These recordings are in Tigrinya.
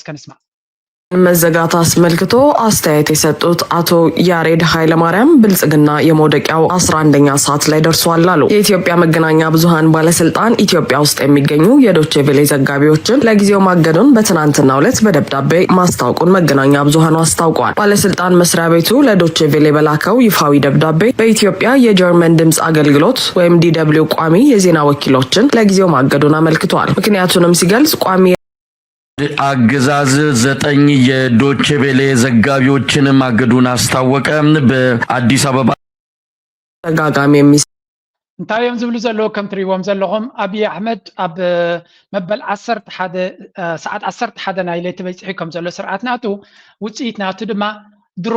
ከንስማ መዘጋት አስመልክቶ አስተያየት የሰጡት አቶ ያሬድ ኃይለማርያም ብልጽግና የመውደቂያው 11ኛ ሰዓት ላይ ደርሷል አሉ። የኢትዮጵያ መገናኛ ብዙሃን ባለስልጣን ኢትዮጵያ ውስጥ የሚገኙ የዶቼ ቬሌ ዘጋቢዎችን ለጊዜው ማገዱን በትናንትናው ዕለት በደብዳቤ ማስታወቁን መገናኛ ብዙሃኑ አስታውቋል። ባለስልጣን መስሪያ ቤቱ ለዶቼ ቬሌ በላከው ይፋዊ ደብዳቤ በኢትዮጵያ የጀርመን ድምፅ አገልግሎት ወይም DW ቋሚ የዜና ወኪሎችን ለጊዜው ማገዱን አመልክቷል። ምክንያቱንም ሲገልጽ ቋሚ አገዛዝ 9 የዶቼ ቬሌ ዘጋቢዎችን ማገዱን አስታወቀ። በአዲስ አበባ ተጋጋሚ እንታዮም ዝብሉ ዘሎ ከም ትሪቦም ዘለኹም አብይ አሕመድ አብ መበል 11 ሰዓት 11 ናይ ለይቲ በፂሑ ከም ዘሎ ስርዓት ናቱ ውፅኢት ናቱ ድማ ድሮ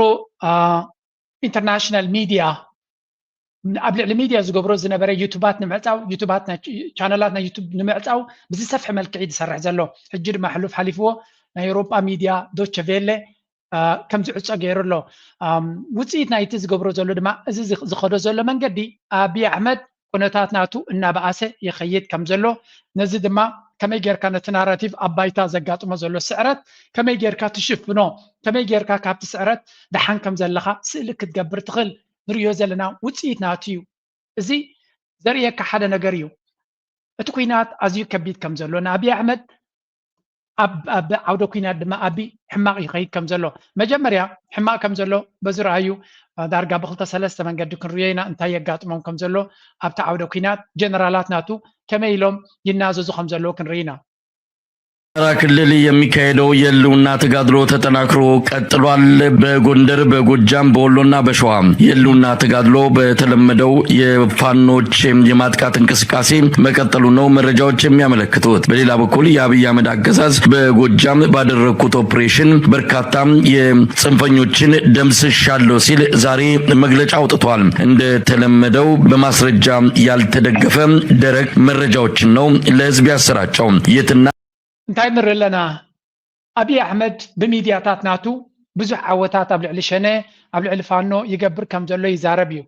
ኢንተርናሽናል ሚድያ ኣብ ልዕሊ ሚድያ ዝገብሮ ዝነበረ ዩቱባት ንምዕፃው ዩቱባት ቻነላት ናይ ዩቱብ ንምዕፃው ብዝሰፍሐ መልክዕ ዝሰርሕ ዘሎ ሕጂ ድማ ሕሉፍ ሓሊፍዎ ናይ ኤውሮጳ ሚድያ ዶቼ ቬለ ከም ዝዕፆ ገይሩ ኣሎ ውፅኢት ናይቲ ዝገብሮ ዘሎ ድማ እዚ ዝኸዶ ዘሎ መንገዲ አብይ አሕመድ ኩነታት ናቱ እናበኣሰ ይኸይድ ከም ዘሎ ነዚ ድማ ከመይ ጌርካ ነቲ ናራቲቭ ኣባይታ ዘጋጥሞ ዘሎ ስዕረት ከመይ ጌርካ ትሽፍኖ ከመይ ጌርካ ካብቲ ስዕረት ደሓን ከም ዘለኻ ስእሊ ክትገብር ትኽእል ንሪኦ ዘለና ውፅኢት ናቱ እዩ እዚ ዘርእየካ ሓደ ነገር እዩ እቲ ኩናት ኣዝዩ ከቢድ ከም ዘሎ ንአብይ አሕመድ ኣብ ዓውደ ኩናት ድማ አብይ ሕማቕ ይኸይድ ከም ዘሎ መጀመርያ ሕማቕ ከም ዘሎ በዚ ረኣዩ ዳርጋ ብክልተ ሰለስተ መንገዲ ክንሪኦ ኢና እንታይ የጋጥሞም ከም ዘሎ ኣብቲ ዓውደ ኩናት ጀነራላት ናቱ ከመይ ኢሎም ይናዘዙ ከም ዘለዎ ክንርኢ ኢና አማራ ክልል የሚካሄደው የህልውና ተጋድሎ ተጠናክሮ ቀጥሏል። በጎንደር፣ በጎጃም፣ በወሎና በሸዋ የህልውና ተጋድሎ በተለመደው የፋኖች የማጥቃት እንቅስቃሴ መቀጠሉ ነው መረጃዎች የሚያመለክቱት። በሌላ በኩል የአብይ አህመድ አገዛዝ በጎጃም ባደረኩት ኦፕሬሽን በርካታ የጽንፈኞችን ደምስሻለሁ ሲል ዛሬ መግለጫ አውጥቷል። እንደተለመደው በማስረጃ ያልተደገፈ ደረቅ መረጃዎችን ነው ለህዝብ ያሰራጨው። የትና እንታይ ንርኢ ኣለና አብይ አሕመድ ብሚድያታት ናቱ ብዙሕ ዓወታት ኣብ ልዕሊ ሸነ ኣብ ልዕሊ ፋኖ ይገብር ከም ዘሎ ይዛረብ እዩ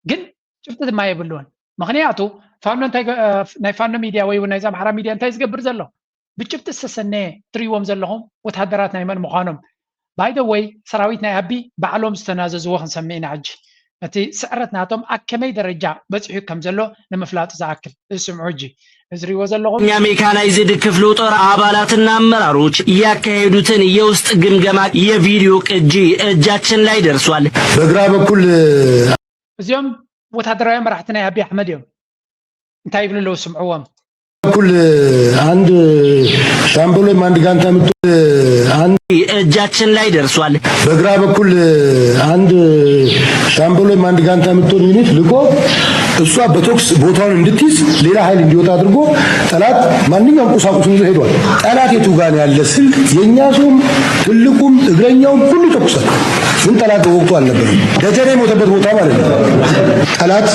ግን ጭብጢ ድማ የብልዎን ምክንያቱ ፋኖ ናይ ፋኖ ሚድያ ወይ ናይ ኣምሓራ ሚድያ እንታይ ዝገብር ዘሎ ብጭብጢ ዝተሰነየ ትሪእዎም ዘለኹም ወታደራት ናይ መን ምዃኖም ባይ ደ ወይ ሰራዊት ናይ አብይ ባዕሎም ዝተናዘዝዎ ክንሰምዕ ኢና ሕጂ እቲ ስዕረት ናቶም ኣብ ከመይ ደረጃ በፂሑ ከም ዘሎ ንምፍላጡ ዝኣክል እስምዑ ሕጂ እዝሪዎ ዘለኹም እኛ ሜካናይዝድ ክፍለ ጦር አባላትና አመራሮች ያካሄዱትን የውስጥ ግምገማ የቪዲዮ ቅጂ እጃችን ላይ ደርሷል። በግራ በኩል እዚኦም ወታደራዊ መራሕቲ ናይ አብይ አሕመድ እዮም እንታይ ይብሉ ለው ስምዑዎም በኩል አንድ ሻምበል ወይም አንድ ጋንታ አንድ እጃችን ላይ ደርሷል። በግራ በኩል አንድ ሻምበል ወይም አንድ ጋንታ የምትሆን ዩኒት ልቆ እሷ በቶክስ ቦታውን እንድትይዝ ሌላ ኃይል እንዲወጣ አድርጎ ጠላት ማንኛውም ቁሳቁሱን ይዞ ሄዷል። ጠላት የቱ ጋር ያለ ስል የኛ ሰውም ትልቁም እግረኛውም ሁሉ ተኩሷል። ግን ጠላት ወቅቱ አልነበረም። ደጀኔ የሞተበት ቦታ ማለት ነው። ጠላት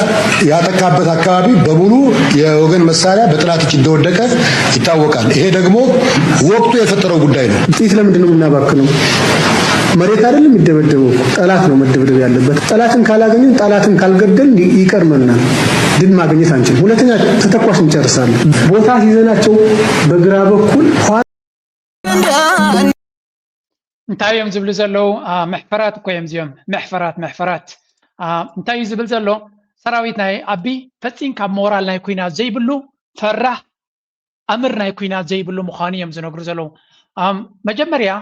ያጠቃበት አካባቢ በሙሉ የወገን መሳሪያ በጠላት እጅ እንደወደቀ ይታወቃል። ይሄ ደግሞ ወቅቱ የፈጠረው ጉዳይ ነው። ጥይት ለምንድን ነው የምናባክነው? መሬት አይደለም የሚደበደበው፣ ጠላት ነው መደብደብ ያለበት። ጠላትን ካላገኘን ጠላትን ካልገደል ይቀርመናል። ድል ማግኘት አንችልም። ሁለተኛ ተተኳሽ እንጨርሳለን። ቦታ ሲዘናቸው በግራ በኩል እንታይ እዮም ዝብሉ ዘለው ምሕፈራት እኮ እዮም እዚኦም ምሕፈራት እንታይ እዩ ዝብል ዘሎ ሰራዊት ናይ አብይ ፈፂም ካብ ሞራል ናይ ኩናት ዘይብሉ ፈራህ ኣምር ናይ ኩናት ዘይብሉ ምዃኑ እዮም ዝነግሩ ዘለው መጀመርያ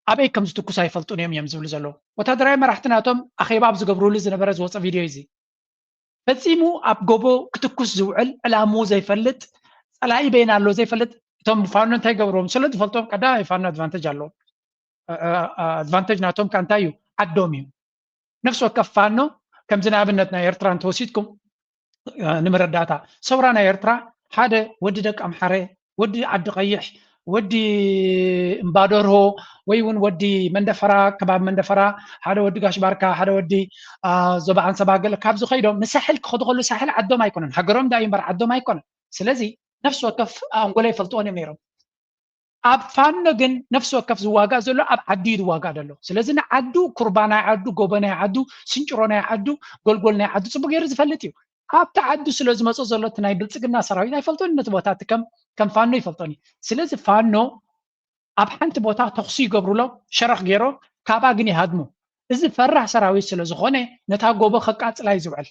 ኣበይ ከም ዝትኩስ ኣይፈልጡን እዮም ዝብሉ ዘለው ወታደራዊ መራሕቲ ናቶም ኣኼባ ኣብ ዝገብርሉ ዝነበረ ዝወፀ ቪድዮ እዚ ፈፂሙ ኣብ ጎቦ ክትኩስ ዝውዕል ዕላምኡ ዘይፈልጥ ፀላኢ በይና ኣሎ ዘይፈልጥ እቶም ፋኖ እንታይ ገብሮም ስለ ዝፈልጦም ቀዳማይ ፋኖ ኣድቫንቴጅ ኣለዎ ኣድቫንቴጅ ናቶም ካ እንታይ እዩ ዓዶም እዩ ነፍሲ ወከፍ ፋኖ ከም ዝንኣብነት ናይ ኤርትራ እንተወሲድኩም ንምረዳእታ ሰውራ ናይ ኤርትራ ሓደ ወዲ ደቂ ኣምሓረ ወዲ ዓዲ ቀይሕ ወዲ እምባደርሆ ወይ እውን ወዲ መንደፈራ ከባቢ መንደፈራ ሓደ ወዲ ጋሽ ባርካ ሓደ ወዲ ዞባ አንሰባ ገለ ካብዚ ኸይዶም ንሳሕል ክኸዱ ከሉ ሳሕል ዓዶም ኣይኮነን ሃገሮም ዳይ እምበር ዓዶም ኣይኮነን ስለዚ ነፍሲ ወከፍ አንጎላ ይፈልጥዎን እዮም ነይሮም ኣብ ፋኖ ግን ነፍሲ ወከፍ ዝዋጋእ ዘሎ ኣብ ዓዲ ዝዋጋእ ዘሎ ስለዚ ንዓዱ ኩርባ ናይ ዓዱ ጎቦ ናይ ዓዱ ስንጭሮ ናይ ዓዱ ጎልጎል ናይ ዓዱ ፅቡቅ ገይሩ ዝፈልጥ እዩ ኣብቲ ዓዱ ስለ ዝመፁ ዘሎ እቲ ናይ ብልፅግና ሰራዊት ኣይፈልጦን ነቲ ቦታት ከም ፋኖ ይፈልጦን እዩ ስለዚ ፋኖ ኣብ ሓንቲ ቦታ ተኽሲ ይገብሩሎ ሸረኽ ገይሮ ካባ ግን ይሃድሙ እዚ ፈራህ ሰራዊት ስለ ዝኾነ ነታ ጎቦ ከቃፅላይ ዝውዕል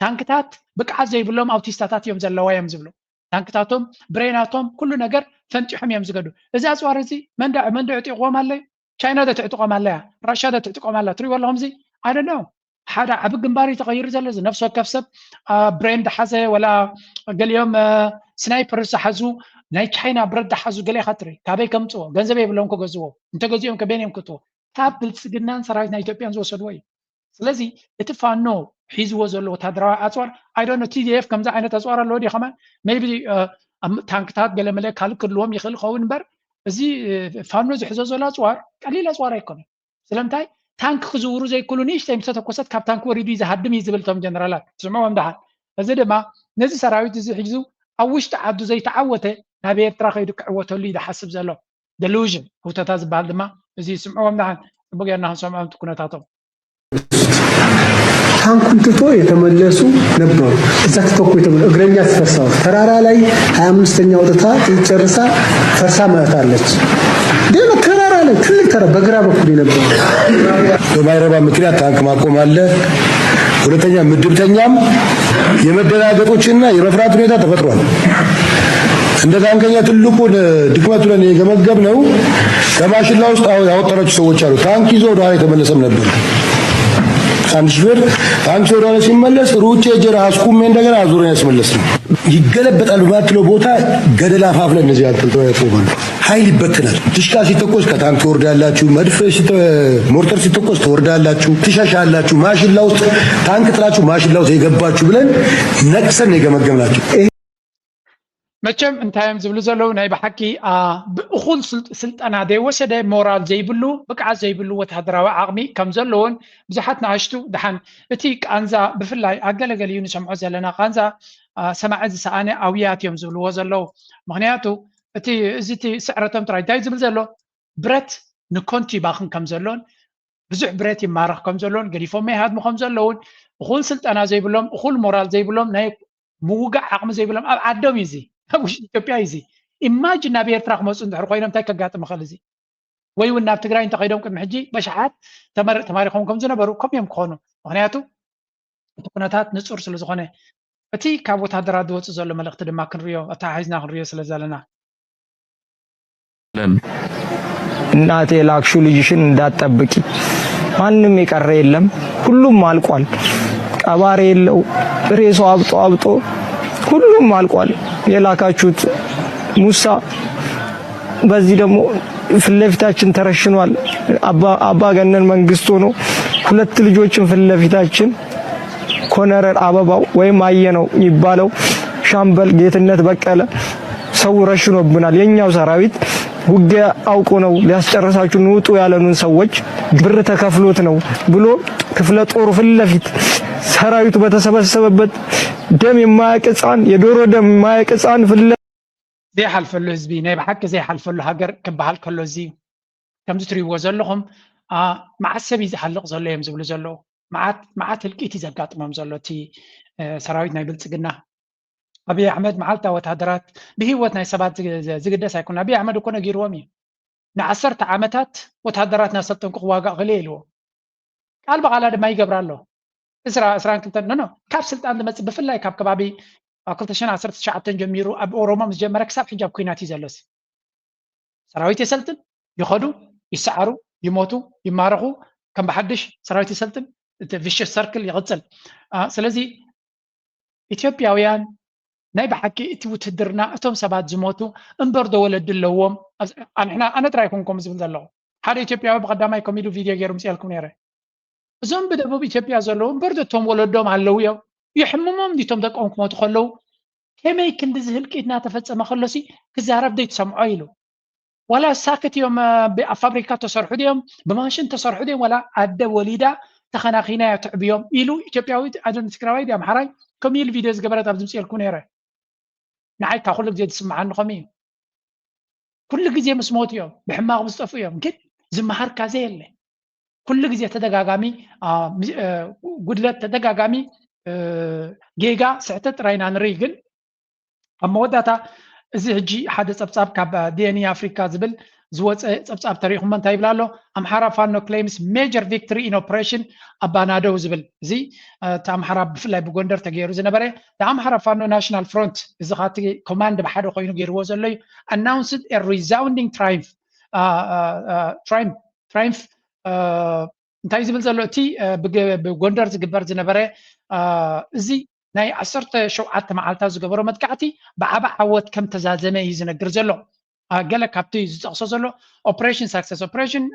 ታንክታት ብቅዓት ዘይብሎም ኣውቲስታታት እዮም ዘለዋ እዮም ዝብሉ ታንክታቶም ብሬናቶም ኩሉ ነገር ፈንጢሖም እዮም ዝገዱ እዚ ኣፅዋር እዚ መንደዕ ጥቆም ኣለ ቻይና ትዕጥቆም ኣለያ ራሽያ ትዕጥቆም ኣላ ትሪእዎ ኣለኹም እዚ I don't know ሓደ ዓብ ግንባሪ ተቐይሩ ዘሎ እዚ ነፍሲ ወከፍ ሰብ ብሬን ደሓዘ ወላ ገሊኦም ስናይፐር ዝሓዙ ናይ ቻይና ብረት ደሓዙ ገለ ኢኻ ትርኢ ካበይ ከምፅዎ ገንዘብ የብሎም ክገዝዎ እንተገዚኦም ከበይን እዮም ክትዎ ካብ ብልፅግናን ሰራዊት ናይ ኢትዮጵያን ዝወሰድዎ እዩ ስለዚ እቲ ፋኖ ሒዝዎ ዘሎ ወታደራዊ ኣፅዋር I don't know TDF ከምዚ ዓይነት ኣፅዋር ኣለዎ ዲ ኸማ ሜቢ ታንክታት ገለመለ ካልእ ክህልዎም ይኽእል ክኸውን እምበር እዚ ፋኖ ዝሕዞ ዘሎ ኣፅዋር ቀሊል ኣፅዋር ኣይኮነን ስለምንታይ ታንክ ክዝውሩ ዘይክእሉ ንእሽተይ ምስ ተተኮሰት ካብ ታንክ ወሪዱ ዝሃድም እዩ ዝብል እቶም ጀነራላት ትስምዖም ድሓን እዚ ድማ ነዚ ሰራዊት እዚ ሒዙ ኣብ ውሽጢ ዓዱ ዘይተዓወተ ናብ ኤርትራ ከይዱ ክዕወተሉ እዩ ዝሓስብ ዘሎ delusion ሁተታ ዝበሃል ድማ እዚ ስምዖም ድሓን ፅቡቅ ጌርና ክንሰምዖም እቲ ኩነታቶም ታንኩን ትቶ የተመለሱ ነበሩ እዛ ተተኮ የተመለሱ እግረኛ ተፈሳው ተራራ ላይ 25ኛ ወጥታ ጨርሳ ፈርሳ መታለች ደሞ ተራራ ላይ ትልቅ ተራ በግራ በኩል የነበረ በማይረባ ምክንያት ታንክ ማቆም አለ ሁለተኛ ምድብተኛም የመደናገጦችና የመፍራት ሁኔታ ተፈጥሯል እንደ ታንከኛ ትልቁ ድክመቱ ለኔ የገመገብነው ከማሽላ ውስጥ ያወጣናቸው ሰዎች አሉ ታንክ ይዞ ወደ ኋላ የተመለሰም ነበር አንድ ሹፌር ታንክ ወደ ኋላ ሲመለስ ሩጬ ጀራ አስቁሜ እንደገና አዙረን ያስመለስ ነው ይገለበጣል በማትለው ቦታ ገደል አፋፍ ላይ እንደዚህ ያልተልተው ያቆማሉ ኃይል ይበትናል ትሽቃ ሲተኮስ ከታንክ ትወርዳላችሁ መድፍ ሞርተር ሲተኮስ ትወርዳላችሁ ትሻሻላችሁ ማሽላ ውስጥ ታንክ ጥላችሁ ማሽላ ውስጥ የገባችሁ ብለን ነቅሰን የገመገምናቸው መቸም እንታይም ዝብሉ ዘለው ናይ ብሓቂ ብእኹል ስልጠና ዘይወሰደ ሞራል ዘይብሉ ብቅዓት ዘይብሉ ወታደራዊ ዓቕሚ ከም ዘለዎን ብዙሓት ንኣሽቱ ድሓን እቲ ቃንዛ ብፍላይ ኣገለገለ እዩ ንሰምዖ ዘለና ቃንዛ ሰማዒ ዝሰኣነ ኣውያት እዮም ዝብልዎ ዘለው ምክንያቱ እቲ እቲ ስዕረቶም ጥራይ እንታይ ዝብል ዘሎ ብረት ንኮንቲ ይባኽን ከም ዘሎን ብዙሕ ብረት ይማረኽ ከም ዘሎን ገዲፎም ይሃድሙ ከም ዘለውን እኹል ስልጠና ዘይብሎም እኹል ሞራል ዘይብሎም ናይ ምውጋዕ ዓቕሚ ዘይብሎም ኣብ ዓዶም እዩ እዚ ውሽጢ ኢትዮጵያ እዩ ኢማጂን ናብ ኤርትራ ክመፁ እንድሕር ኮይኖም እንታይ ከጋጥም ይኽእል እዚ ወይ እውን ናብ ትግራይ እንተኸይዶም ቅድሚ ሕጂ በሽሓት ተማሪኾም ከም ዝነበሩ ከምኡ እዮም ክኾኑ ምክንያቱ እቲ ኩነታት ንፁር ስለ ዝኾነ እቲ ካብ ወታደራት ዝወፅእ ዘሎ መልእኽቲ ድማ ክንሪዮ ኣተሓሒዝና ክንሪዮ ስለ ዘለና እናቴ ላክሹ ልጅሽን እንዳትጠብቂ ማንም የቀረ የለም ሁሉም አልቋል ቀባሪ የለው ሬሶ አብጦ ሁሉም አልቋል የላካችሁት ሙሳ በዚህ ደግሞ ፍለፊታችን ተረሽኗል አባ ገነን መንግስቱ ነው ሁለት ልጆችን ፍለፊታችን ኮነረር አበባው ወይም አየነው የሚባለው ሻምበል ጌትነት በቀለ ሰው ረሽኖብናል የኛው ሰራዊት ውጊያ አውቆ ነው ሊያስጨርሳችሁ ንውጡ ያለኑን ሰዎች ብር ተከፍሎት ነው ብሎ ክፍለ ጦሩ ፍለፊት ሰራዊቱ በተሰበሰበበት ደም የማያቅጻን የዶሮ ደም የማያቅጻን ፍለ زي حلفلو ህዝቢ ናይ ብሓቂ زي حلفلو ሃገር ክበሃል ከሎ እዚ ከምዚ ትሪእዎ ዘለኹም ማዓሰብ ዝሓልቕ ዘሎ እዮም ዝብሉ ዘለዉ መዓት ህልቂት ዘጋጥሞም ዘሎ እቲ ሰራዊት ናይ ብልፅግና አብይ አሕመድ መዓልታ ወታደራት ብሂወት ናይ ሰባት ዝግደስ ኣይኮነ አብይ አሕመድ እኮ ነጊርዎም እዩ ንዓሰርተ ዓመታት ወታደራት ናሰልጠንኩ ክዋጋእ ክእለ ኢልዎ ቃል በቃላ ድማ ይገብር ኣሎ እስራ ኖ ካብ ስልጣን ዝመፅእ ብፍላይ ካብ ከባቢ 2019 ጀሚሩ ኣብ ኦሮሞ ምስ ጀመረ ክሳብ ሕጂ ኣብ ኩናት እዩ ዘሎስ ሰራዊት የሰልጥን ይኸዱ ይሰዓሩ ይሞቱ ይማረኹ ከም ብሓድሽ ሰራዊት የሰልጥን እቲ ቪሽስ ሰርክል ይቕፅል ስለዚ ኢትዮጵያውያን ናይ ብሓቂ እቲ ውትድርና እቶም ሰባት ዝሞቱ እምበር ዶ ወለድ ኣለዎም ኣነ ጥራይ ኮንኩም ዝብል ዘለኹ ሓደ ኢትዮጵያዊ ብቀዳማይ ኮሚዱ ቪድዮ ገይሩ ምፅልኩም ነይረ እዞም ብደቡብ ኢትዮጵያ ዘለዉ እምበር ዶ እቶም ወለዶም ኣለው እዮም ይሕምሞም ዲቶም ደቆም ክሞቱ ከለዉ ከመይ ክንዲ ዝህልቂት እናተፈፀመ ከሎሲ ክዛረብ ዘይትሰምዖ ኢሉ ወላ ሳክት እዮም ኣብ ፋብሪካ ተሰርሑ ድዮም ብማሽን ተሰርሑ ድዮም ወላ ኣደ ወሊዳ ተኸናኺና ትዕብዮም ኢሉ ኢትዮጵያዊ ኣደን ትግራዋይ ዲ ኣምሓራይ ከምኡ ኢሉ ቪድዮ ዝገበረት ኣብ ዝምፅልኩም ነይረ ንዓይ ካብ ኩሉ ግዜ ዝስምዓኒ ከምኡ እዩ ኩሉ ግዜ ምስ ሞት እዮም ብሕማቕ ምስ ጠፉ እዮም ግን ዝመሃርካ ዘየለ ኩሉ ግዜ ተደጋጋሚ ጉድለት ተደጋጋሚ ጌጋ ስሕተት ጥራይና ንርኢ ግን ኣብ መወዳእታ እዚ ሕጂ ሓደ ፀብፃብ ካብ ዲኤንኤ ኣፍሪካ ዝብል زوج صبصاب تاريخ من تايب لالو أمحارة فانو claims major victory in operation أبانادو زبل زي تأمحارة بفلاي بغندر تغيرو زنبري تأمحارة فانو national front إذا خاطي command بحادو خوينو غيرو زلو announced a resounding triumph triumph انتاي زبل زلو تي بغندر زغبر زنبري زي ناي 17 معالتا زغبرو متكعتي بعبع عوت كم تزازمه يزنغر زلو قال كابتي زقصو زلو اوبريشن سكسس اوبريشن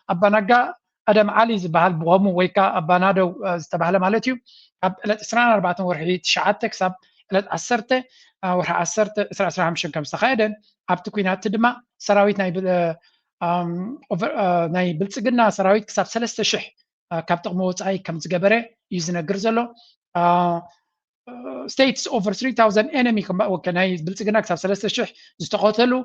اباناغا ادم علي زبال بومو ويكا ابانادو استبحال مالتيو اب 24 ورحي 9 كسب 10 ورح 10 15 كم استخايدن اب تكوينات دما سراويت ناي ناي بلصقنا سراويت كسب 3000 كاب طقمو وصاي كم زغبره يزنغر زلو states over 3000 enemy وكناي بلصقنا كسب 3000 زتقاتلوا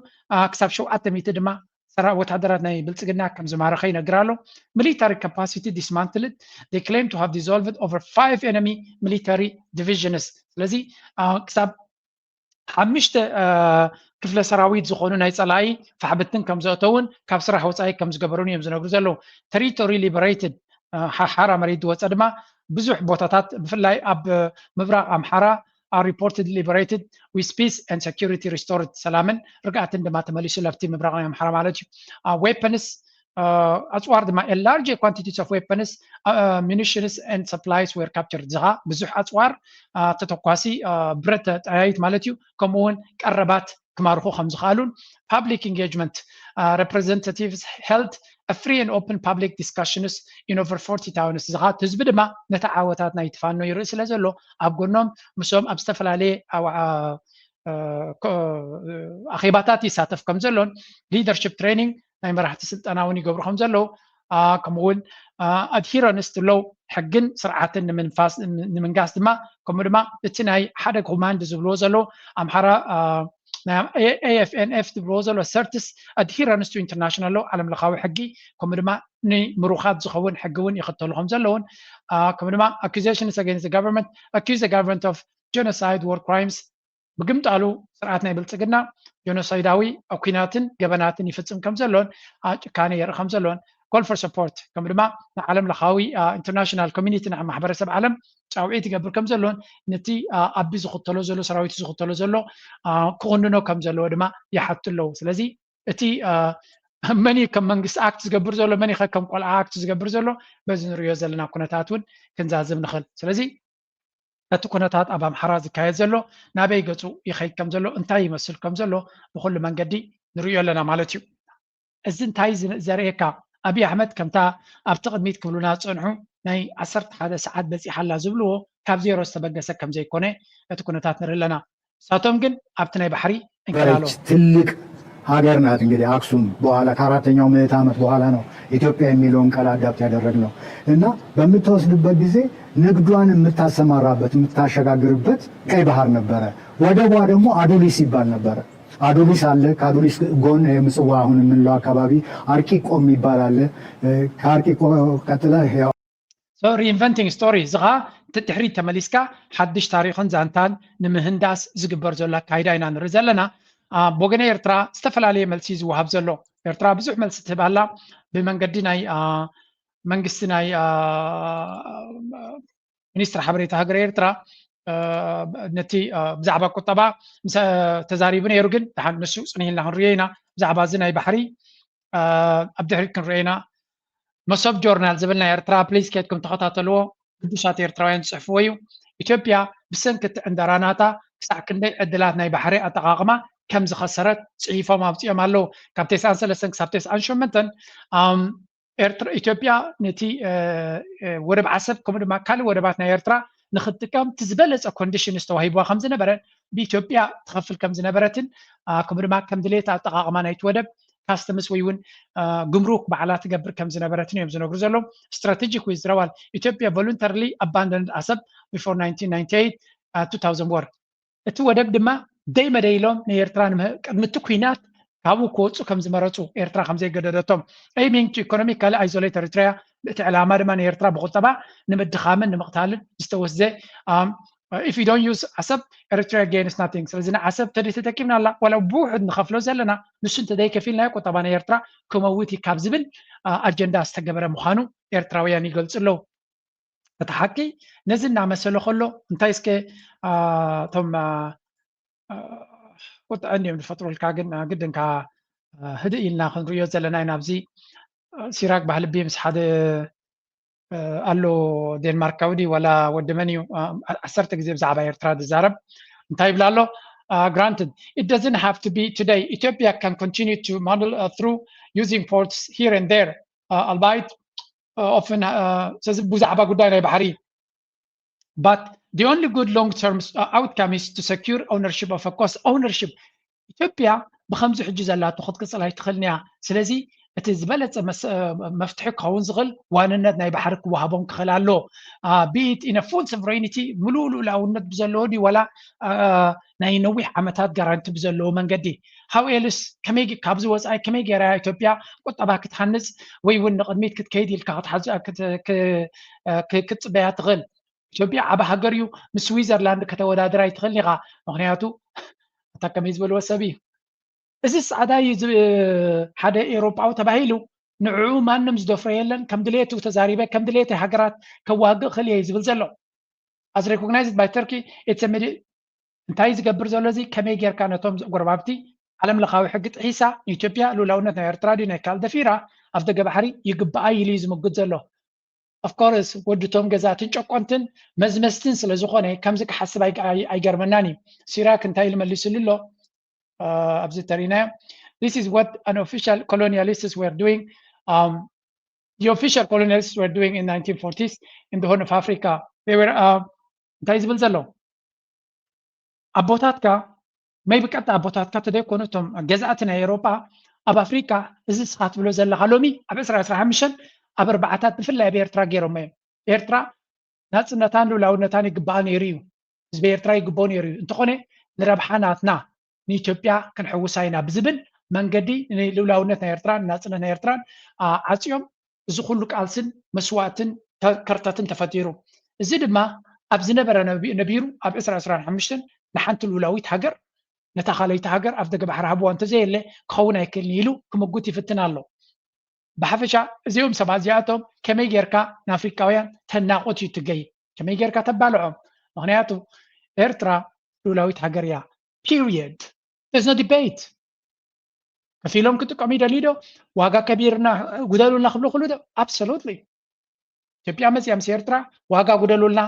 كسب شو اتميت دما سرا وتحضرات ناي بلصقنا كم زمارخ ينغرالو military capacity dismantled they claim to have dissolved over 5 enemy military divisions ስለዚህ كسب حمشت ክፍለ ሰራዊት ዝኾኑ ናይ ጸላይ ፈሕበትን ከም ዘእተውን ካብ ስራሕ ወጻኢ ከም ዝገበሩን እዮም ዝነግሩ ዘለዉ territory liberated ሓራ መሬት ወጻ ድማ ብዙሕ ቦታታት ብፍላይ ኣብ ምብራቕ ኣምሓራ are reported liberated with peace and security restored ሰላምን ርግኣትን ድማ ተመሊሱ ለፍቲ ምብራቕ ኣምሓራ ማለት እዩ weapons ኣጽዋር ድማ a large quantities of weapons munitions and supplies were captured ዝኻ ብዙሕ ኣጽዋር ተተኳሲ ብረት ጠያይት ማለት እዩ ከምኡውን ቀረባት ክማርኹ ከም ዝኽኣሉን public engagement representatives held a free and open public discussions in over 40 towns ዝኻ ህዝቢ ድማ ነታ ዓወታት ናይ ተፋኖ ይርኢ ስለ ዘሎ ኣብ ጎኖም ምሶም ኣብ ዝተፈላለየ ኣኼባታት ይሳተፍ ከም ዘሎን leadership training ናይ መራሕቲ ስልጠና እውን ይገብሩ ከም ዘለው ከምኡውን adherence to law ሕግን ስርዓትን ንምንጋስ ድማ ከምኡ ድማ እቲ ናይ ሓደ ኮማንድ ዝብልዎ ዘሎ ኣምሓራ AFNF ዝብልዎ ዘሎ asserts adherence to international law ዓለም ለኻዊ ሕጊ ከምኡ ድማ ንምሩኻት ዝኸውን ሕጊ እውን ይኽተሉ ከም ዘለውን ከምኡ ድማ accusations against the government accuse the government of genocide war crimes بقمطالو سرعات ናይ ብልጽግና ጆኖሳይዳዊ ኩናትን ገበናትን ይፍጽም ከም ዘሎን ጭካኔ የርኢ ከም ዘሎን call for support ከም ድማ ዓለም ለኻዊ ኢንተርናሽናል ኮሚኒቲ ናይ ማሕበረሰብ ዓለም ጫውዒት ይገብር ከም ዘሎን ነቲ ኣቢ ዝኽተሎ ዘሎ ሰራዊት ዝኽተሎ ዘሎ ክቕንኖ ከም ዘለዎ ድማ ይሓትለው ስለዚ እቲ መኒ ከም መንግስቲ ኣክት ዝገብር ዘሎ መኒ ከም ቆልዓ ኣክት ዝገብር ዘሎ በዚ ንሪኦ ዘለና ኩነታት እውን ክንዛዝብ ንኽእል ስለዚ እቲ ኩነታት ኣብ ኣምሓራ ዝካየድ ዘሎ ናበይ ገፁ ይኸይድ ከም ዘሎ እንታይ ይመስል ከም ዘሎ ብኩሉ መንገዲ ንሪኦ ኣለና ማለት እዩ እዚ እንታይ ዘርእየካ ኣብይ ኣሕመድ ከምታ ኣብቲ ቅድሚት ክብሉና ዝፀንሑ ናይ 11 ሰዓት በፂሓላ ዝብልዎ ካብ ዜሮ ዝተበገሰ ከም ዘይኮነ እቲ ኩነታት ንርኢ ኣለና ንሳቶም ግን ኣብቲ ናይ ባሕሪ እንከላሎ ትልቅ ሀገር ናት እንግዲህ አክሱም በኋላ ከአራተኛው ምዕተ ዓመት በኋላ ነው ኢትዮጵያ የሚለውን ቃል አዳፕት ያደረግነው እና በምትወስድበት ጊዜ ንግዷን የምታሰማራበት የምታሸጋግርበት ቀይ ባህር ነበረ ወደቧ ደግሞ አዶሊስ ይባል ነበረ አዶሊስ አለ ከአዶሊስ ጎን የምጽዋ አሁን የምንለው አካባቢ አርቂቆ የሚባል አለ ከአርቂቆ ቀጥላ so reinventing story ዝኻ ትድሕሪት ተመሊስካ ሓድሽ ታሪኽን ዛንታን ንምህንዳስ ዝግበር ዘሎ ኣካይዳ ኢና ንርኢ ዘለና بوغني ኤርትራ ዝተፈላለዩ መልሲ ዝወሃብ ዘሎ ኤርትራ ብዙሕ መልሲ ትባላ ብመንገዲ ናይ መንግስቲ ናይ ሚኒስትር ሓበሬታ ሃገር ኤርትራ ነቲ ብዛዕባ ቁጠባ ምስ ተዛሪቡ ነይሩ ግን ድሓን ንሱ ፅኒሕና ክንሪኦ ኢና ብዛዕባ እዚ ናይ ባሕሪ ኣብ ድሕሪት ክንሪኦ ኢና መሶብ ጆርናል ዝብል ናይ ኤርትራ ፕሊዝ ከድኩም ተኸታተልዎ ቅዱሳት ኤርትራውያን ዝፅሕፍዎ እዩ ኢትዮጵያ ብሰንኪ ዕንደራናታ ክሳዕ ክንደይ ዕድላት ናይ ባሕሪ ኣጠቓቕማ كم زخسرت صحيفة ما بتيجي مالو كابتن سلسلة كابتن أنشومنتن إثيوبيا نتي ورب عصب كم ما كله ورباتنا إيرترا نخدت كم تزبلت أكونديشن استوهيبوا 5 نبرة بإثيوبيا تخفل كم زنبرتن كم ما كم دليت أتقاقما نيتودب كاستمس ويون جمرك بعلات جبر كم زنبرتن يوم زنقول زلهم strategic withdrawal Ethiopia voluntarily abandoned Assab before 1998 2000 war التودب دما دايما دايلهم نيرتران متكوينات كابو كوتسو كم زمرتو إيرترا خمسة جددتهم aiming to economically isolate Eritrea بتعلامة ما نيرترا بقطبة نمد خامن نمقتال استوزع if you don't use ASAP, Eritrea gains nothing. ስለዚህ ASAP ተደይ ተጠቂምና አላ ወላ ቡሕድ ንኸፍሎ ዘለና ንሱ እንተደይ ከፊልና ቁጠባና ኤርትራ ክመውት ካብ ዝብል ኣጀንዳ ዝተገበረ ምዃኑ ኤርትራውያን ይገልጹ ኣለዉ እቲ ሓቂ ነዚ እናመሰለ ከሎ እንታይ እስከ እቶም ቁጥዕ እንዲኦም ዝፈጥሩልካ ግን ግድንካ ህድእ ኢልና ክንሪኦ ዘለና ኢና ኣብዚ ሲራክ ባህል ቢ ምስ ሓደ ኣሎ ዴንማርካዊ ዲ ወላ ወዲ መን እዩ 10 ግዜ ብዛዕባ ኤርትራ ዝዛረብ እንታይ ይብላ ኣሎ granted it doesn't have to be today Ethiopia can continue to model through using ports here and there albeit often ብዛዕባ ጉዳይ ናይ ባሕሪ but the only good long-term outcome is to secure ownership of a coast ownership Ethiopia ብከምዚ ሕጂ ዘላቱ ክትቅፅል ኣይትኽእልን እያ ስለዚ እቲ ዝበለፀ መፍትሒ ክኸውን ዝኽእል ዋንነት ናይ ባሕሪ ክወሃቦም ክኽእል ኣሎ ቢት ኢን ፉል ሶቨሬኒቲ ምሉእ ልኡላውነት ብዘለዎ ዲ ወላ ናይ ነዊሕ ዓመታት ጋራንቲ ብዘለዎ መንገዲ ሃው ኤልስ ከመይ ካብዚ ወፃኢ ከመይ ጌራ ኢትዮጵያ ቁጠባ ክትሃንፅ ወይ እውን ንቅድሚት ክትከይድ ኢልካ ክትፅበያ ትኽእል ኢትዮጵያ ዓበ ሃገር እዩ ምስ ስዊዘርላንድ ከተወዳድራ ይትኽእል ኢኻ ምክንያቱ እታ ከመይ ዝበልዎ ሰብ እዩ እዚ ጻዕዳ ሓደ ኤውሮጳዊ ተባሂሉ ንዕኡ ማንም ዝደፍሮ የለን ከም ድሌቱ ተዛሪበ ከም ድሌት ሃገራት ከዋግእ ክእል እየ ዝብል ዘሎ as recognized by Turkey it's a እንታይ ዝገብር ዘሎ እዚ ከመይ ጌርካ ነቶም ጎረባብቲ ዓለም ለኻዊ ሕጊ ጥሒሳ ኢትዮጵያ ሉላውነት ናይ ኤርትራ ዲ ናይ ካልደፊራ ኣብ ደገ ባሕሪ ይግባኣ ኢሉ ዝምግድ ዘሎ of course ወድቶም ገዛትን ጨቆንትን መዝመስትን ስለ ዝኾነ ከምዚ ክሓስብ ኣይገርመናን እዩ ሲራክ እንታይ ልመልስሉ ኣሎ ኣብዚ ተሪና this is what an official colonialists were doing the official colonialists were doing in 1940s in the Horn of Africa they were እንታይ ዝብል ዘሎ ኣቦታትካ መይ ብቀጥታ ኣቦታትካ ተደይኮኑ እቶም ገዛእቲ ናይ ኤውሮጳ ኣብ ኣፍሪካ እዚ ስኻ ትብሎ ዘለኻ ሎሚ ኣብ 2015 ኣብ ኣርባዕታት ብፍላይ ኣብ ኤርትራ ገይሮም እዮም ኤርትራ ናፅነታን ሉላውነታን ይግባኣ ነይሩ እዩ ህዝቢ ኤርትራ ይግብኦ ነይሩ እዩ እንተኾነ ንረብሓ ናትና ንኢትዮጵያ ክንሕውሳ ኢና ብዝብል መንገዲ ንሉላውነት ናይ ኤርትራን ናፅነት ናይ ኤርትራን ዓፅዮም እዚ ኩሉ ቃልስን መስዋዕትን ከርተትን ተፈጢሩ እዚ ድማ ኣብ ዝነበረ ነቢሩ ኣብ 2025 ንሓንቲ ሉላዊት ሃገር ነታ ካልአይቲ ሃገር ኣብ ደገ ባሕሪ ሃብዋ እንተዘየለ ክኸውን ኣይክእልን ኢሉ ክምጉት ይፍትን ኣሎ ብሓፈሻ እዚኦም ሰባት እዚኣቶም ከመይ ጌርካ ንኣፍሪካውያን ተናቆት እዩ ትገይ ከመይ ጌርካ ተባልዖም ምክንያቱ ኤርትራ ሉላዊት ሃገር እያ period there's no debate ከፊሎም ክጥቀሙ ይደልዩ ዶ ዋጋ ከቢርና ጉደሉልና ክብሉ ክእሉ ዶ absolutely ኢትዮጵያ መፅያ ምስ ኤርትራ ዋጋ ጉደሉልና